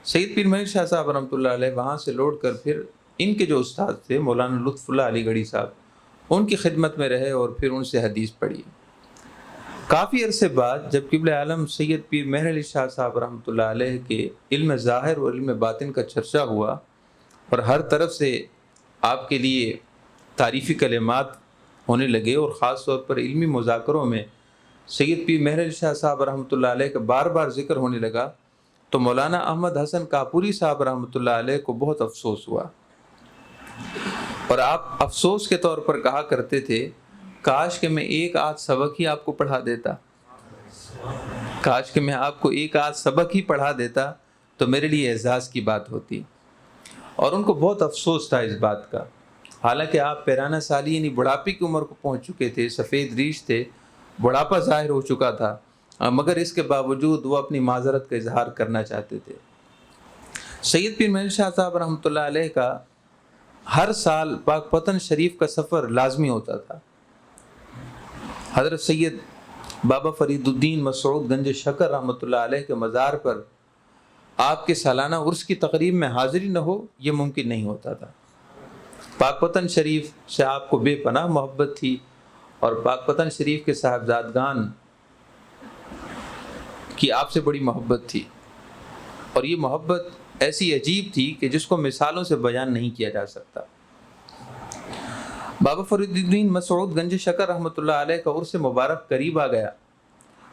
سید پیر مہر شاہ صاحب رحمۃ اللہ علیہ وہاں سے لوٹ کر پھر ان کے جو استاد تھے مولانا لطف اللہ علی گڑھی صاحب، ان کی خدمت میں رہے اور پھر ان سے حدیث پڑھی۔ کافی عرصے بعد جب قبلہ عالم سید پیر مہر علی شاہ صاحب رحمۃ اللہ علیہ کے علم ظاہر اور علم باطن کا چرچا ہوا اور ہر طرف سے آپ کے لیے تعریفی کلمات ہونے لگے اور خاص طور پر علمی مذاکروں میں سید پیر مہر علی شاہ صاحب رحمۃ اللہ علیہ کا بار بار ذکر ہونے لگا، تو مولانا احمد حسن کاپوری صاحب رحمۃ اللہ علیہ کو بہت افسوس ہوا، اور آپ افسوس کے طور پر کہا کرتے تھے کاش کہ میں ایک آدھ سبق ہی آپ کو پڑھا دیتا، کاش کہ میں آپ کو ایک آدھ سبق ہی پڑھا دیتا تو میرے لیے اعزاز کی بات ہوتی۔ اور ان کو بہت افسوس تھا اس بات کا، حالانکہ آپ پیرانہ سالی یعنی بڑھاپے کی عمر کو پہنچ چکے تھے، سفید ریش تھے، بڑھاپا ظاہر ہو چکا تھا، مگر اس کے باوجود وہ اپنی معذرت کا اظہار کرنا چاہتے تھے۔ سید پیر مہر شاہ صاحب رحمۃ اللہ علیہ کا ہر سال پاک پتن شریف کا سفر لازمی ہوتا تھا۔ حضرت سید بابا فرید الدین مسعود گنج شکر رحمۃ اللہ علیہ کے مزار پر آپ کے سالانہ عرس کی تقریب میں حاضری نہ ہو یہ ممکن نہیں ہوتا تھا۔ پاک پتن شریف سے آپ کو بے پناہ محبت تھی، اور پاک پتن شریف کے صاحبزادگان کی آپ سے بڑی محبت تھی، اور یہ محبت ایسی عجیب تھی کہ جس کو مثالوں سے بیان نہیں کیا جا سکتا۔ بابا فرید الدین مسعود گنج شکر رحمۃ اللہ علیہ کا عرس مبارک قریب آ گیا۔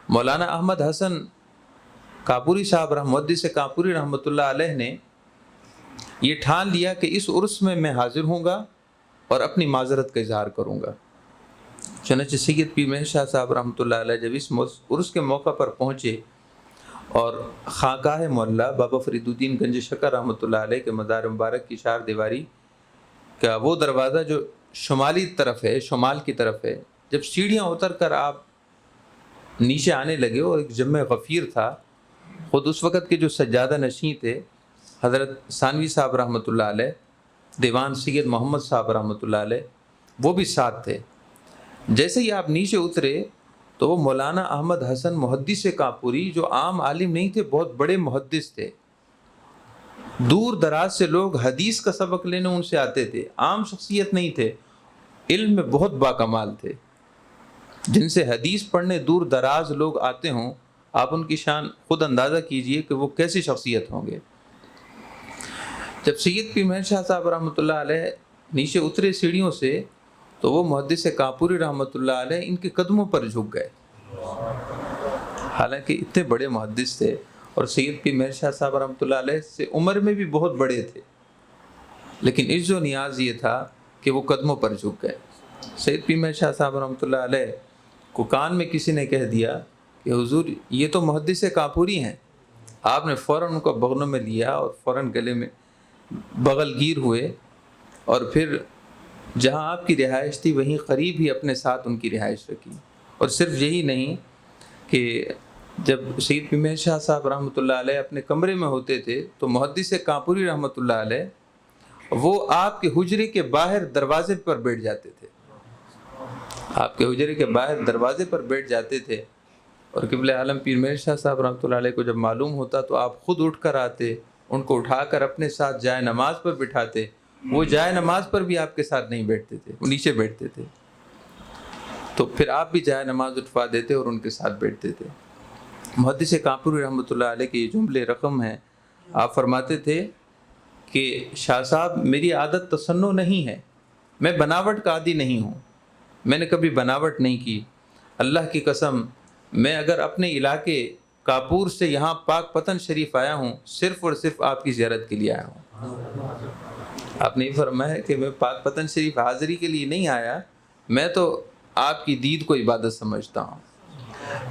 مولانا احمد حسن کاپوری صاحب محدث کاپوری رحمۃ اللہ علیہ نے یہ ٹھان لیا کہ اس عرس میں حاضر ہوں گا اور اپنی معذرت کا اظہار کروں گا۔ چنانچہ سید پیر مہر شاہ صاحب رحمۃ اللہ علیہ جب اس عرس کے موقع پر پہنچے اور خانقاہ معلیٰ بابا فرید الدین گنج شکر رحمۃ اللہ علیہ کے مزار مبارک کی 4 دیواری کا وہ دروازہ جو شمالی طرف ہے، شمال کی طرف ہے، جب سیڑھیاں اتر کر آپ نیچے آنے لگے اور ایک جمع غفیر تھا، خود اس وقت کے جو سجادہ نشین تھے حضرت ثانوی صاحب رحمۃ اللہ علیہ، دیوان سید محمد صاحب رحمۃ اللہ علیہ، وہ بھی ساتھ تھے۔ جیسے ہی آپ نیچے اترے تو وہ مولانا احمد حسن محدث کاپوری جو عام عالم نہیں تھے، بہت بڑے محدث تھے، دور دراز سے لوگ حدیث کا سبق لینے ان سے آتے تھے، عام شخصیت نہیں تھے، علم میں بہت باکمال تھے، جن سے حدیث پڑھنے دور دراز لوگ آتے ہوں، آپ ان کی شان خود اندازہ کیجئے کہ وہ کیسی شخصیت ہوں گے۔ جب سید پیر مہر شاہ صاحب رحمۃ اللہ علیہ نیچے اترے سیڑھیوں سے تو وہ محدث کاپوری رحمۃ اللہ علیہ ان کے قدموں پر جھک گئے، حالانکہ اتنے بڑے محدث تھے، اور سید پیر مہر شاہ صاحب رحمۃ اللہ علیہ سے عمر میں بھی بہت بڑے تھے، لیکن عز و نیاز یہ تھا کہ وہ قدموں پر جھک گئے۔ سید پیر مہر شاہ صاحب رحمۃ اللہ علیہ کو کان میں کسی نے کہہ دیا کہ حضور یہ تو محدث کاپوری ہیں، آپ نے فوراً ان کو بغلوں میں لیا اور فوراً گلے میں بغل گیر ہوئے، اور پھر جہاں آپ کی رہائش تھی وہیں قریب ہی اپنے ساتھ ان کی رہائش رکھی۔ اور صرف یہی نہیں کہ جب سید پیر مہر شاہ صاحب رحمۃ اللہ علیہ اپنے کمرے میں ہوتے تھے تو محدث کاپوری رحمۃ اللہ علیہ وہ آپ کے حجرے کے باہر دروازے پر بیٹھ جاتے تھے، آپ کے حجرے کے باہر دروازے پر بیٹھ جاتے تھے، اور قبلہ عالم پیر مہر شاہ صاحب رحمۃ اللہ علیہ کو جب معلوم ہوتا تو آپ خود اٹھ کر آتے، ان کو اٹھا کر اپنے ساتھ جائے نماز پر بٹھاتے۔ وہ جائے نماز پر بھی آپ کے ساتھ نہیں بیٹھتے تھے، وہ نیچے بیٹھتے تھے، تو پھر آپ بھی جائے نماز اٹھوا دیتے اور ان کے ساتھ بیٹھتے تھے۔ محدث کاپوری رحمۃ اللہ علیہ کے یہ جملے رقم ہیں، آپ فرماتے تھے کہ شاہ صاحب میری عادت تصنع نہیں ہے، میں بناوٹ کا عادی نہیں ہوں، میں نے کبھی بناوٹ نہیں کی، اللہ کی قسم میں اگر اپنے علاقے کاپور سے یہاں پاک پتن شریف آیا ہوں صرف اور صرف آپ کی زیارت کے لیے آیا ہوں۔ آپ نے یہ فرمایا کہ میں پاک پتن شریف حاضری کے لیے نہیں آیا، میں تو آپ کی دید کو عبادت سمجھتا ہوں۔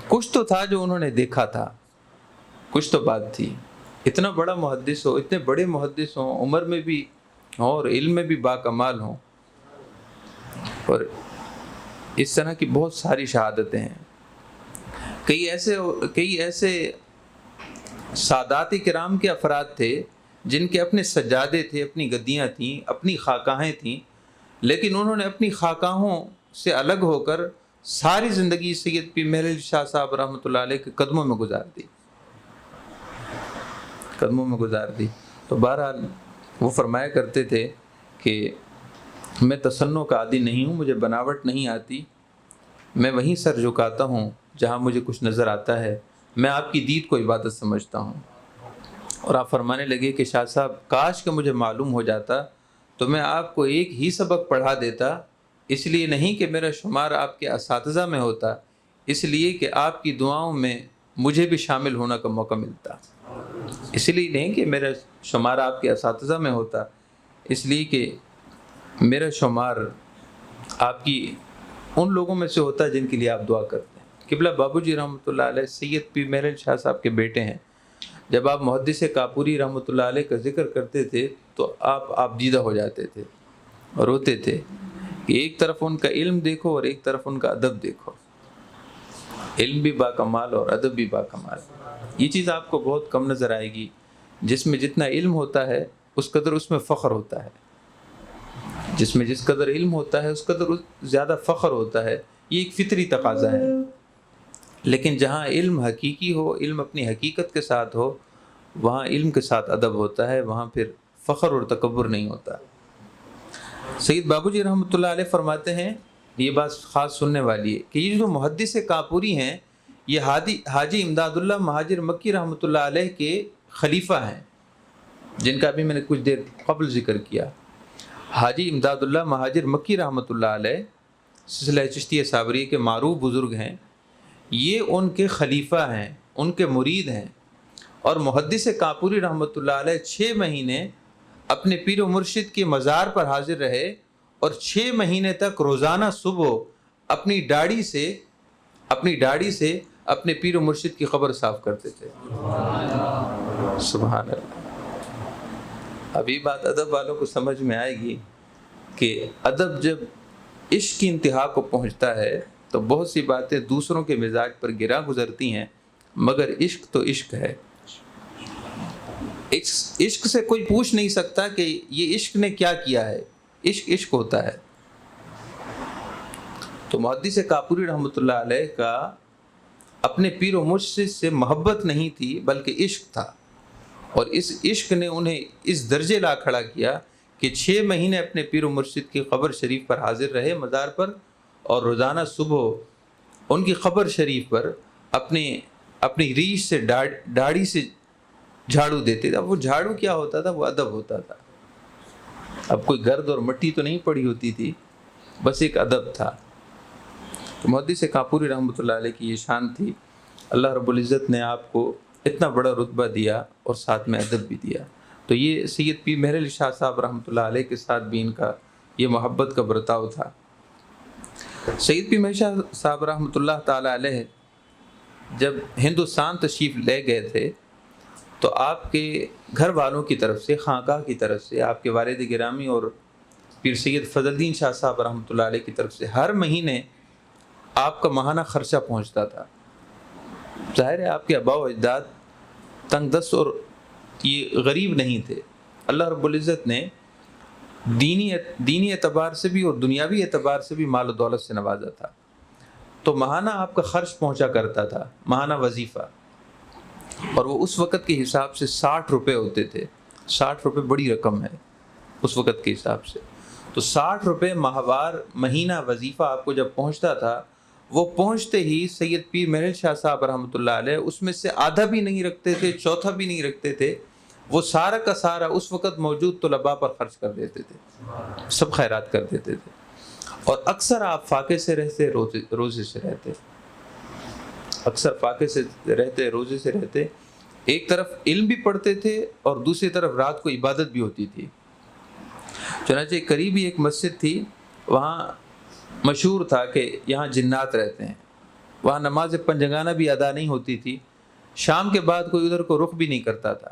کچھ تو تھا جو انہوں نے دیکھا تھا، کچھ تو بات تھی۔ اتنا بڑا محدث ہو، اتنے بڑے محدث ہوں، عمر میں بھی ہوں اور علم میں بھی باکمال ہوں، اور اس طرح کی بہت ساری شہادتیں ہیں۔ کئی ایسے سادات کرام کے افراد تھے جن کے اپنے سجادے تھے، اپنی گدیاں تھیں، اپنی خاکاہیں تھیں، لیکن انہوں نے اپنی خاکاہوں سے الگ ہو کر ساری زندگی سید پیر مہر علی شاہ صاحب رحمۃ اللہ علیہ کے قدموں میں گزار دی. تو بہرحال وہ فرمایا کرتے تھے کہ میں تصنع کا عادی نہیں ہوں، مجھے بناوٹ نہیں آتی، میں وہیں سر جھکاتا ہوں جہاں مجھے کچھ نظر آتا ہے، میں آپ کی دید کو عبادت سمجھتا ہوں. اور آپ فرمانے لگے کہ شاہ صاحب کاش کہ مجھے معلوم ہو جاتا تو میں آپ کو ایک ہی سبق پڑھا دیتا، اس لیے نہیں کہ میرا شمار آپ کے اساتذہ میں ہوتا، اس لیے کہ آپ کی دعاؤں میں مجھے بھی شامل ہونے کا موقع ملتا. اس لیے نہیں کہ میرا شمار آپ کے اساتذہ میں ہوتا، اس لیے کہ میرا شمار آپ کی ان لوگوں میں سے ہوتا جن کے لیے آپ دعا کرتے ہیں. قبلہ بابو جی رحمۃ اللہ علیہ سید پیر مہر علی شاہ صاحب کے بیٹے ہیں. جب آپ محدث کاپوری رحمۃ اللہ علیہ کا ذکر کرتے تھے تو آپ دیدہ ہو جاتے تھے اور روتے تھے کہ ایک طرف ان کا علم دیکھو اور ایک طرف ان کا ادب دیکھو، علم بھی با کمال اور ادب بھی با کمال. یہ چیز آپ کو بہت کم نظر آئے گی. جس میں جتنا علم ہوتا ہے اس قدر اس میں فخر ہوتا ہے، جس میں جس قدر علم ہوتا ہے اس قدر زیادہ فخر ہوتا ہے. یہ ایک فطری تقاضا ہے. لیکن جہاں علم حقیقی ہو، علم اپنی حقیقت کے ساتھ ہو، وہاں علم کے ساتھ ادب ہوتا ہے، وہاں پھر فخر اور تکبر نہیں ہوتا. سید بابو جی رحمۃ اللہ علیہ فرماتے ہیں، یہ بات خاص سننے والی ہے، کہ یہ جو محدث کاپوری ہیں یہ حاجی امداد اللہ مہاجر مکی رحمۃ اللہ علیہ کے خلیفہ ہیں، جن کا بھی میں نے کچھ دیر قبل ذکر کیا. حاجی امداد اللہ مہاجر مکی رحمۃ اللہ علیہ سلسلہ چشتیہ صابریہ کے معروف بزرگ ہیں. یہ ان کے خلیفہ ہیں، ان کے مرید ہیں. اور محدث کاپوری رحمۃ اللہ علیہ 6 مہینے اپنے پیر و مرشد کے مزار پر حاضر رہے اور 6 مہینے تک روزانہ صبح اپنی داڑھی سے اپنے پیر و مرشد کی قبر صاف کرتے تھے. سبحان اللہ. اب یہ بات ادب والوں کو سمجھ میں آئے گی کہ ادب جب عشق کی انتہا کو پہنچتا ہے تو بہت سی باتیں دوسروں کے مزاج پر گرا گزرتی ہیں، مگر عشق تو عشق ہے. عشق سے کوئی پوچھ نہیں سکتا کہ یہ عشق نے کیا کیا ہے. عشق عشق ہوتا ہے. تو محدث کاپوری رحمۃ اللہ علیہ کا اپنے پیر و مرشد سے محبت نہیں تھی بلکہ عشق تھا، اور اس عشق نے انہیں اس درجے لا کھڑا کیا کہ 6 مہینے اپنے پیر و مرشد کی قبر شریف پر حاضر رہے مزار پر، اور روزانہ صبح ان کی قبر شریف پر اپنی ریش سے داڑھی سے جھاڑو دیتے تھے. اب وہ جھاڑو کیا ہوتا تھا؟ وہ ادب ہوتا تھا. اب کوئی گرد اور مٹی تو نہیں پڑی ہوتی تھی، بس ایک ادب تھا. تو محدث کاپوری رحمۃ اللہ علیہ کی یہ شان تھی. اللہ رب العزت نے آپ کو اتنا بڑا رتبہ دیا اور ساتھ میں ادب بھی دیا. تو یہ سید پیر مہر علی شاہ صاحب رحمۃ اللہ علیہ کے ساتھ بھی ان کا یہ محبت کا برتاؤ تھا. سید پیر مہر شاہ صاحب رحمۃ اللہ تعالیٰ علیہ جب ہندوستان تشریف لے گئے تھے تو آپ کے گھر والوں کی طرف سے، خانقاہ کی طرف سے، آپ کے والد گرامی اور پیر سید فضل الدین شاہ صاحب رحمۃ اللہ علیہ کی طرف سے ہر مہینے آپ کا ماہانہ خرچہ پہنچتا تھا. ظاہر ہے آپ کے آباء و اجداد تنگ دست اور یہ غریب نہیں تھے. اللہ رب العزت نے دینی اعتبار سے بھی اور دنیاوی اعتبار سے بھی مال و دولت سے نوازا تھا. تو ماہانہ آپ کا خرچ پہنچا کرتا تھا، ماہانہ وظیفہ، اور وہ اس وقت کے حساب سے 60 روپے ہوتے تھے. 60 روپے بڑی رقم ہے اس وقت کے حساب سے. تو 60 روپے ماہوار مہینہ وظیفہ آپ کو جب پہنچتا تھا، وہ پہنچتے ہی سید پیر مہر علی شاہ صاحب رحمۃ اللہ علیہ اس میں سے آدھا بھی نہیں رکھتے تھے، چوتھا بھی نہیں رکھتے تھے. وہ سارا کا سارا اس وقت موجود طلباء پر خرچ کر دیتے تھے، سب خیرات کر دیتے تھے. اور اکثر آپ فاقے سے رہتے، روزے سے رہتے. اکثر فاقے سے رہتے، روزے سے رہتے. ایک طرف علم بھی پڑھتے تھے اور دوسری طرف رات کو عبادت بھی ہوتی تھی. چنانچہ قریب ہی ایک مسجد تھی، وہاں مشہور تھا کہ یہاں جنات رہتے ہیں. وہاں نماز پنجگانہ بھی ادا نہیں ہوتی تھی. شام کے بعد کوئی ادھر کو رخ بھی نہیں کرتا تھا.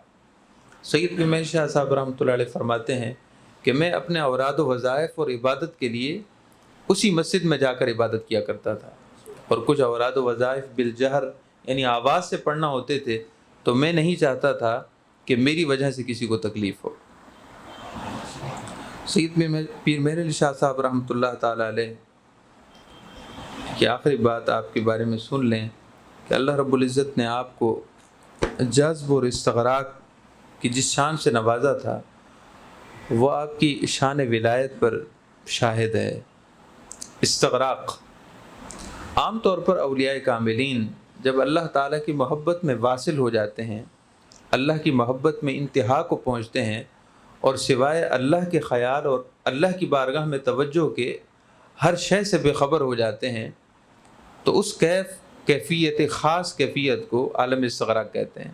سید پیر مہر شاہ صاحب رحمۃ اللہ علیہ فرماتے ہیں کہ میں اپنے اوراد و وظائف اور عبادت کے لیے اسی مسجد میں جا کر عبادت کیا کرتا تھا. اور کچھ اوراد و وظائف بالجہر یعنی آواز سے پڑھنا ہوتے تھے تو میں نہیں چاہتا تھا کہ میری وجہ سے کسی کو تکلیف ہو۔ سید پیر مہر علی شاہ صاحب رحمۃ اللہ تعالیٰ علیہ کی آخری بات آپ کے بارے میں سن لیں کہ اللہ رب العزت نے آپ کو جذب اور استغراق کی جس شان سے نوازا تھا وہ آپ کی شان ولایت پر شاہد ہے۔ استغراق عام طور پر اولیاء کاملین جب اللہ تعالیٰ کی محبت میں واصل ہو جاتے ہیں، اللہ کی محبت میں انتہا کو پہنچتے ہیں اور سوائے اللہ کے خیال اور اللہ کی بارگاہ میں توجہ کے ہر شے سے بے خبر ہو جاتے ہیں، تو اس کیفیت خاص کیفیت کو عالم استغراق کہتے ہیں۔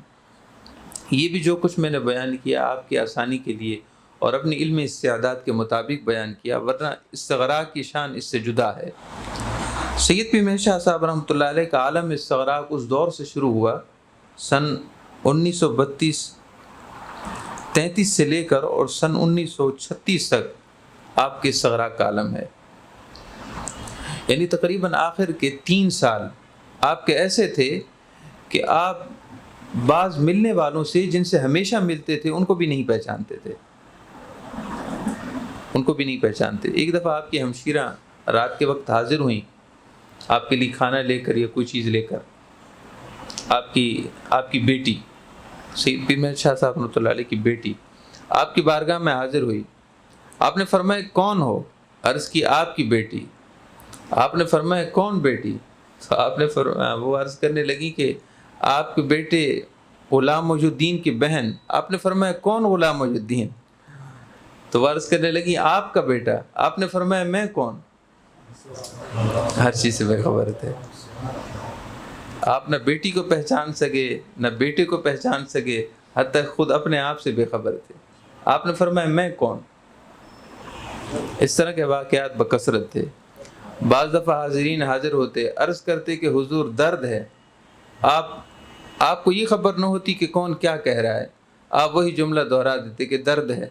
یہ بھی جو کچھ میں نے بیان کیا آپ کی آسانی کے لیے اور اپنی علم استعداد کے مطابق بیان کیا، ورنہ استغراق کی شان اس سے جدا ہے۔ سید پیر مہر شاہ صاحب رحمۃ اللہ علیہ کا عالم استغراق اس دور سے شروع ہوا سن 1932-33 سے لے کر اور سن 1936 تک آپ کے استغراق کا عالم ہے، یعنی تقریباً آخر کے 3 سال آپ کے ایسے تھے کہ آپ بعض ملنے والوں سے جن سے ہمیشہ ملتے تھے ان کو بھی نہیں پہچانتے تھے، ان کو بھی نہیں پہچانتے۔ ایک دفعہ آپ کی ہمشیرہ رات کے وقت حاضر ہوئیں آپ کے لیے کھانا لے کر یا کوئی چیز لے کر، آپ کی بیٹی سید پیر مہر شاہ صاحب رحمۃ اللہ علیہ کی بیٹی آپ کی بارگاہ میں حاضر ہوئی۔ آپ نے فرمایا کون ہو؟ عرض کی آپ کی بیٹی۔ آپ نے فرمایا کون بیٹی؟ تو آپ نے وہ عرض کرنے لگی کہ آپ کے بیٹے غلام موجود الدین کی بہن۔ آپ نے فرمایا کون غلام موجود الدین؟ تو وہ عرض کرنے لگی آپ کا بیٹا۔ آپ نے فرمایا میں کون؟ ہر چیز سے بے خبر تھے آپ، نہ بیٹی کو پہچان سکے نہ بیٹے کو پہچان سکے، حتیٰ خود اپنے آپ سے بے خبر تھے۔ آپ نے فرمایا میں کون؟ اس طرح کے واقعات بکثرت تھے۔ بعض دفعہ حاضرین حاضر ہوتے، عرض کرتے کہ حضور درد ہے، آپ کو یہ خبر نہ ہوتی کہ کون کیا کہہ رہا ہے، آپ وہی جملہ دہرا دیتے کہ درد ہے،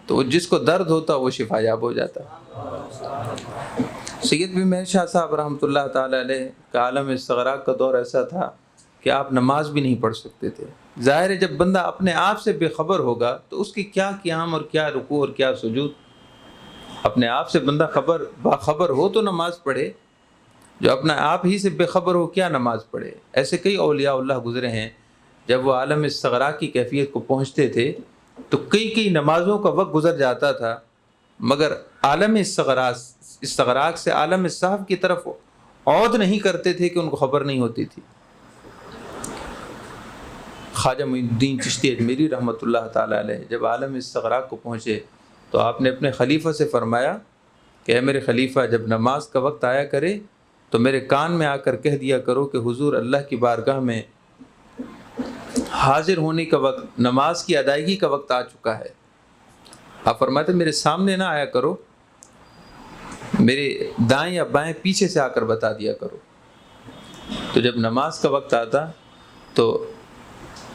تو جس کو درد ہوتا وہ شفا یاب ہو جاتا۔ سید پیر مہر شاہ صاحب رحمۃ اللہ تعالیٰ علیہ کا عالم استغراق کا دور ایسا تھا کہ آپ نماز بھی نہیں پڑھ سکتے تھے۔ ظاہر ہے جب بندہ اپنے آپ سے بے خبر ہوگا تو اس کی کیا قیام اور کیا رکوع اور کیا سجود، اپنے آپ سے بندہ باخبر ہو تو نماز پڑھے، جو اپنا آپ ہی سے بے خبر ہو کیا نماز پڑھے۔ ایسے کئی اولیاء اللہ گزرے ہیں جب وہ عالم استغراق کی کیفیت کو پہنچتے تھے تو کئی نمازوں کا وقت گزر جاتا تھا، مگر عالم استغراق سے عالم صحف کی طرف عود نہیں کرتے تھے کہ ان کو خبر نہیں ہوتی تھی۔ خواجہ معین الدین چشتی اجمیری رحمۃ اللہ تعالیٰ علیہ جب عالم استغراق کو پہنچے تو آپ نے اپنے خلیفہ سے فرمایا کہ اے میرے خلیفہ، جب نماز کا وقت آیا کرے تو میرے کان میں آ کر کہہ دیا کرو کہ حضور اللہ کی بارگاہ میں حاضر ہونے کا وقت، نماز کی ادائیگی کا وقت آ چکا ہے۔ آپ فرماتے میرے سامنے نہ آیا کرو، میرے دائیں یا بائیں پیچھے سے آ کر بتا دیا کرو۔ تو جب نماز کا وقت آتا تو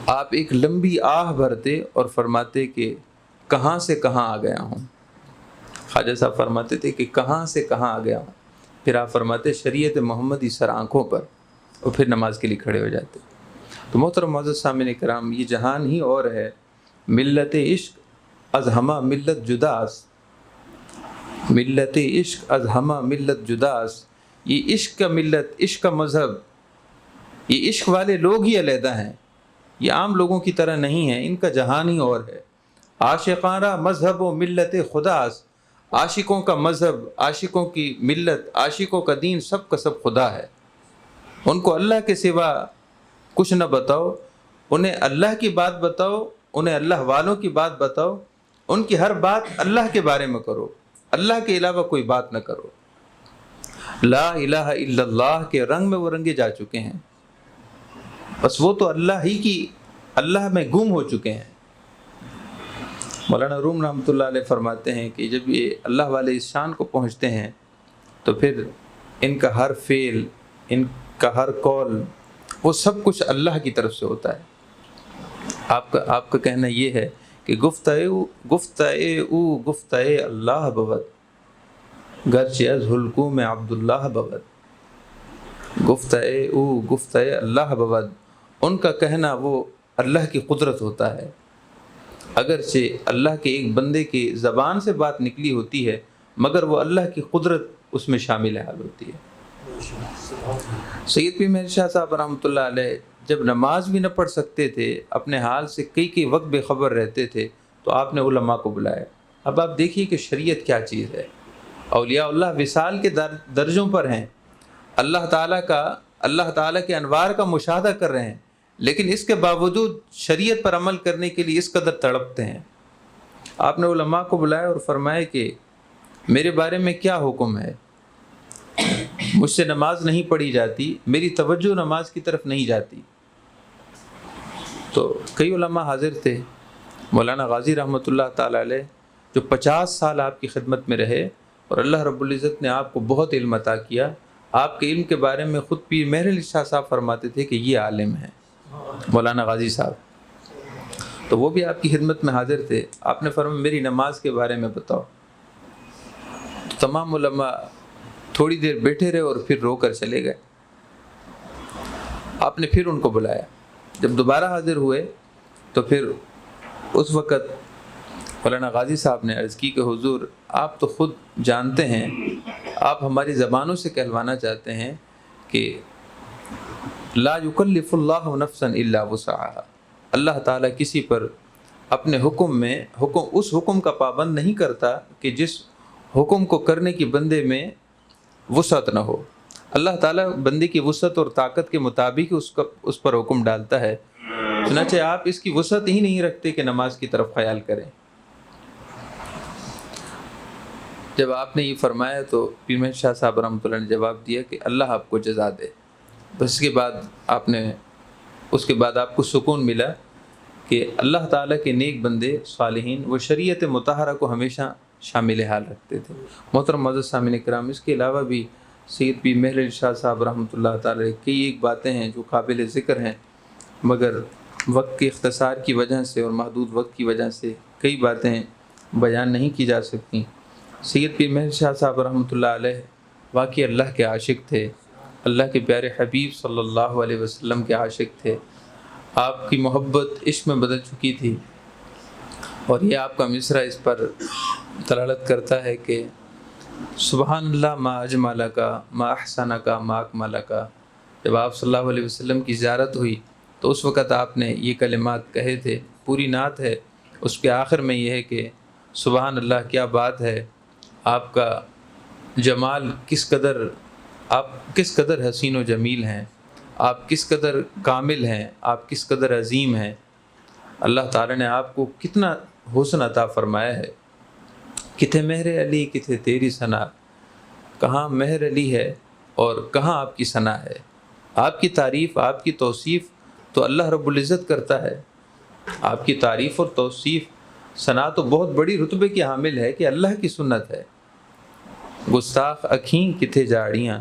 آپ ایک لمبی آہ بھرتے اور فرماتے کہ کہاں سے کہاں آ گیا ہوں۔ خواجہ صاحب فرماتے تھے کہ کہاں سے کہاں آ گیا ہوں، پھر آپ فرماتے شریعت محمدی سر آنکھوں پر، اور پھر نماز کے لیے کھڑے ہو جاتے۔ تو محترم معزز سامعین کرام، یہ جہان ہی اور ہے، ملت عشق از ہمہ ملت جداس، ملت عشق از ہمہ ملت جداس۔ یہ عشق کا ملت، عشق کا مذہب، یہ عشق والے لوگ ہی علیحدہ ہیں، یہ عام لوگوں کی طرح نہیں ہیں، ان کا جہان ہی اور ہے۔ عاشقانہ مذہب و ملت خداس، عاشقوں کا مذہب، عاشقوں کی ملت، عاشقوں کا دین، سب کا سب خدا ہے۔ ان کو اللہ کے سوا کچھ نہ بتاؤ، انہیں اللہ کی بات بتاؤ، انہیں اللہ والوں کی بات بتاؤ، ان کی ہر بات اللہ کے بارے میں کرو، اللہ کے علاوہ کوئی بات نہ کرو۔ لا الہ الا اللہ کے رنگ میں وہ رنگے جا چکے ہیں، بس وہ تو اللہ میں گم ہو چکے ہیں۔ مولانا روم رحمۃ اللہ علیہ فرماتے ہیں کہ جب یہ اللہ والے اس شان کو پہنچتے ہیں تو پھر ان کا ہر فعل، ان کا ہر قول، وہ سب کچھ اللہ کی طرف سے ہوتا ہے۔ آپ کا کہنا یہ ہے کہ گفتہ اللہ بود گرچہ از حلقوم عبداللہ بود، گفتہ اللہ بود، ان کا کہنا وہ اللہ کی قدرت ہوتا ہے، اگرچہ اللہ کے ایک بندے کی زبان سے بات نکلی ہوتی ہے مگر وہ اللہ کی قدرت اس میں شامل حال ہوتی ہے۔ سید پیر مہر شاہ صاحب رحمۃ اللہ علیہ جب نماز بھی نہ پڑھ سکتے تھے، اپنے حال سے کئی وقت بے خبر رہتے تھے، تو آپ نے علماء کو بلایا۔ اب آپ دیکھیے کہ شریعت کیا چیز ہے۔ اولیاء اللہ وصال کے درجوں پر ہیں، اللہ تعالیٰ کے انوار کا مشاہدہ کر رہے ہیں، لیکن اس کے باوجود شریعت پر عمل کرنے کے لیے اس قدر تڑپتے ہیں۔ آپ نے علماء کو بلایا اور فرمایا کہ میرے بارے میں کیا حکم ہے؟ مجھ سے نماز نہیں پڑھی جاتی، میری توجہ نماز کی طرف نہیں جاتی۔ تو کئی علماء حاضر تھے، مولانا غازی رحمۃ اللہ تعالی علیہ جو 50 سال آپ کی خدمت میں رہے، اور اللہ رب العزت نے آپ کو بہت علم عطا کیا۔ آپ کے علم کے بارے میں خود پیر مہر علی شاہ صاحب فرماتے تھے کہ یہ عالم ہیں مولانا غازی صاحب، تو وہ بھی آپ کی خدمت میں حاضر تھے۔ آپ نے فرمایا میری نماز کے بارے میں بتاؤ۔ تو تمام علماء تھوڑی دیر بیٹھے رہے اور پھر رو کر چلے گئے۔ آپ نے پھر ان کو بلایا، جب دوبارہ حاضر ہوئے تو پھر اس وقت مولانا غازی صاحب نے عرض کی کہ حضور آپ تو خود جانتے ہیں، آپ ہماری زبانوں سے کہلوانا چاہتے ہیں کہ لا یکلف اللہ نفسا الا وسعها، اللہ تعالیٰ کسی پر اپنے حکم میں اس حکم کا پابند نہیں کرتا کہ جس حکم کو کرنے کی بندے میں وسعت نہ ہو۔ اللہ تعالیٰ بندے کی وسعت اور طاقت کے مطابق اس پر حکم ڈالتا ہے، چنانچہ آپ اس کی وسعت ہی نہیں رکھتے کہ نماز کی طرف خیال کریں۔ جب آپ نے یہ فرمایا تو پیر مہر شاہ صاحب رحمۃ اللہ نے جواب دیا کہ اللہ آپ کو جزا دے۔ بس اس کے بعد آپ کو سکون ملا کہ اللہ تعالیٰ کے نیک بندے صالحین وہ شریعت مطہرہ کو ہمیشہ شامل حال رکھتے تھے۔ محترم معزز سامعین کرام، اس کے علاوہ بھی سید پیر مہر علی شاہ صاحب رحمۃ اللہ تعالی کئی ایک باتیں ہیں جو قابل ذکر ہیں، مگر وقت کے اختصار کی وجہ سے اور محدود وقت کی وجہ سے کئی باتیں بیان نہیں کی جا سکتی۔ سید پیر مہر شاہ صاحب رحمۃ اللہ علیہ واقعی اللہ کے عاشق تھے، اللہ کے پیارے حبیب صلی اللہ علیہ وسلم کے عاشق تھے۔ آپ کی محبت عشق میں بدل چکی تھی، اور یہ آپ کا مصرع اس پر دلالت کرتا ہے کہ سبحان اللہ ما اجمل کا ما احسن کا ما اکمل کا۔ جب آپ صلی اللہ علیہ وسلم کی زیارت ہوئی تو اس وقت آپ نے یہ کلمات کہے تھے، پوری نعت ہے، اس کے آخر میں یہ ہے کہ سبحان اللہ کیا بات ہے، آپ کا جمال آپ کس قدر حسین و جمیل ہیں، آپ کس قدر کامل ہیں، آپ کس قدر عظیم ہیں۔ اللہ تعالیٰ نے آپ کو کتنا حسن عطا فرمایا ہے۔ کتھے مہر علی کتھے تیری ثنا، کہاں مہر علی ہے اور کہاں آپ کی ثنا ہے۔ آپ کی تعریف، آپ کی توصیف تو اللہ رب العزت کرتا ہے۔ آپ کی تعریف اور توصیف ثنا تو بہت بڑی رتبے کی حامل ہے کہ اللہ کی سنت ہے۔ گستاخ اکھیں کتھے جاڑیاں،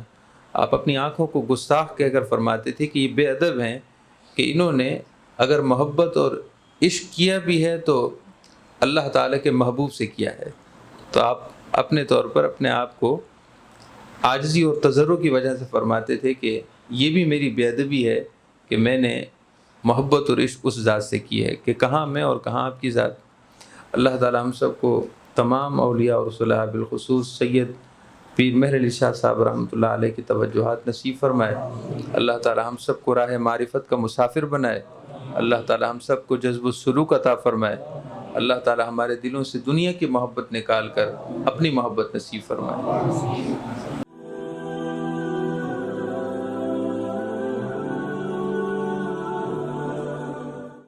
آپ اپنی آنکھوں کو گستاخ کہہ کر فرماتے تھے کہ یہ بے ادب ہیں کہ انہوں نے اگر محبت اور عشق کیا بھی ہے تو اللہ تعالیٰ کے محبوب سے کیا ہے۔ تو آپ اپنے طور پر اپنے آپ کو عاجزی اور تضرع کی وجہ سے فرماتے تھے کہ یہ بھی میری بے ادبی ہے کہ میں نے محبت اور عشق اس ذات سے کی ہے، کہ کہاں میں اور کہاں آپ کی ذات۔ اللہ تعالیٰ ہم سب کو تمام اولیاء اور صلاح بالخصوص سید پیر مہر علی شاہ صاحب رحمۃ اللہ علیہ کی توجہات نصیب فرمائے۔ اللہ تعالیٰ ہم سب کو راہ معرفت کا مسافر بنائے۔ اللہ تعالیٰ ہم سب کو جذب و سلوک عطا فرمائے۔ اللہ تعالیٰ ہمارے دلوں سے دنیا کی محبت نکال کر اپنی محبت نصیب فرمائے۔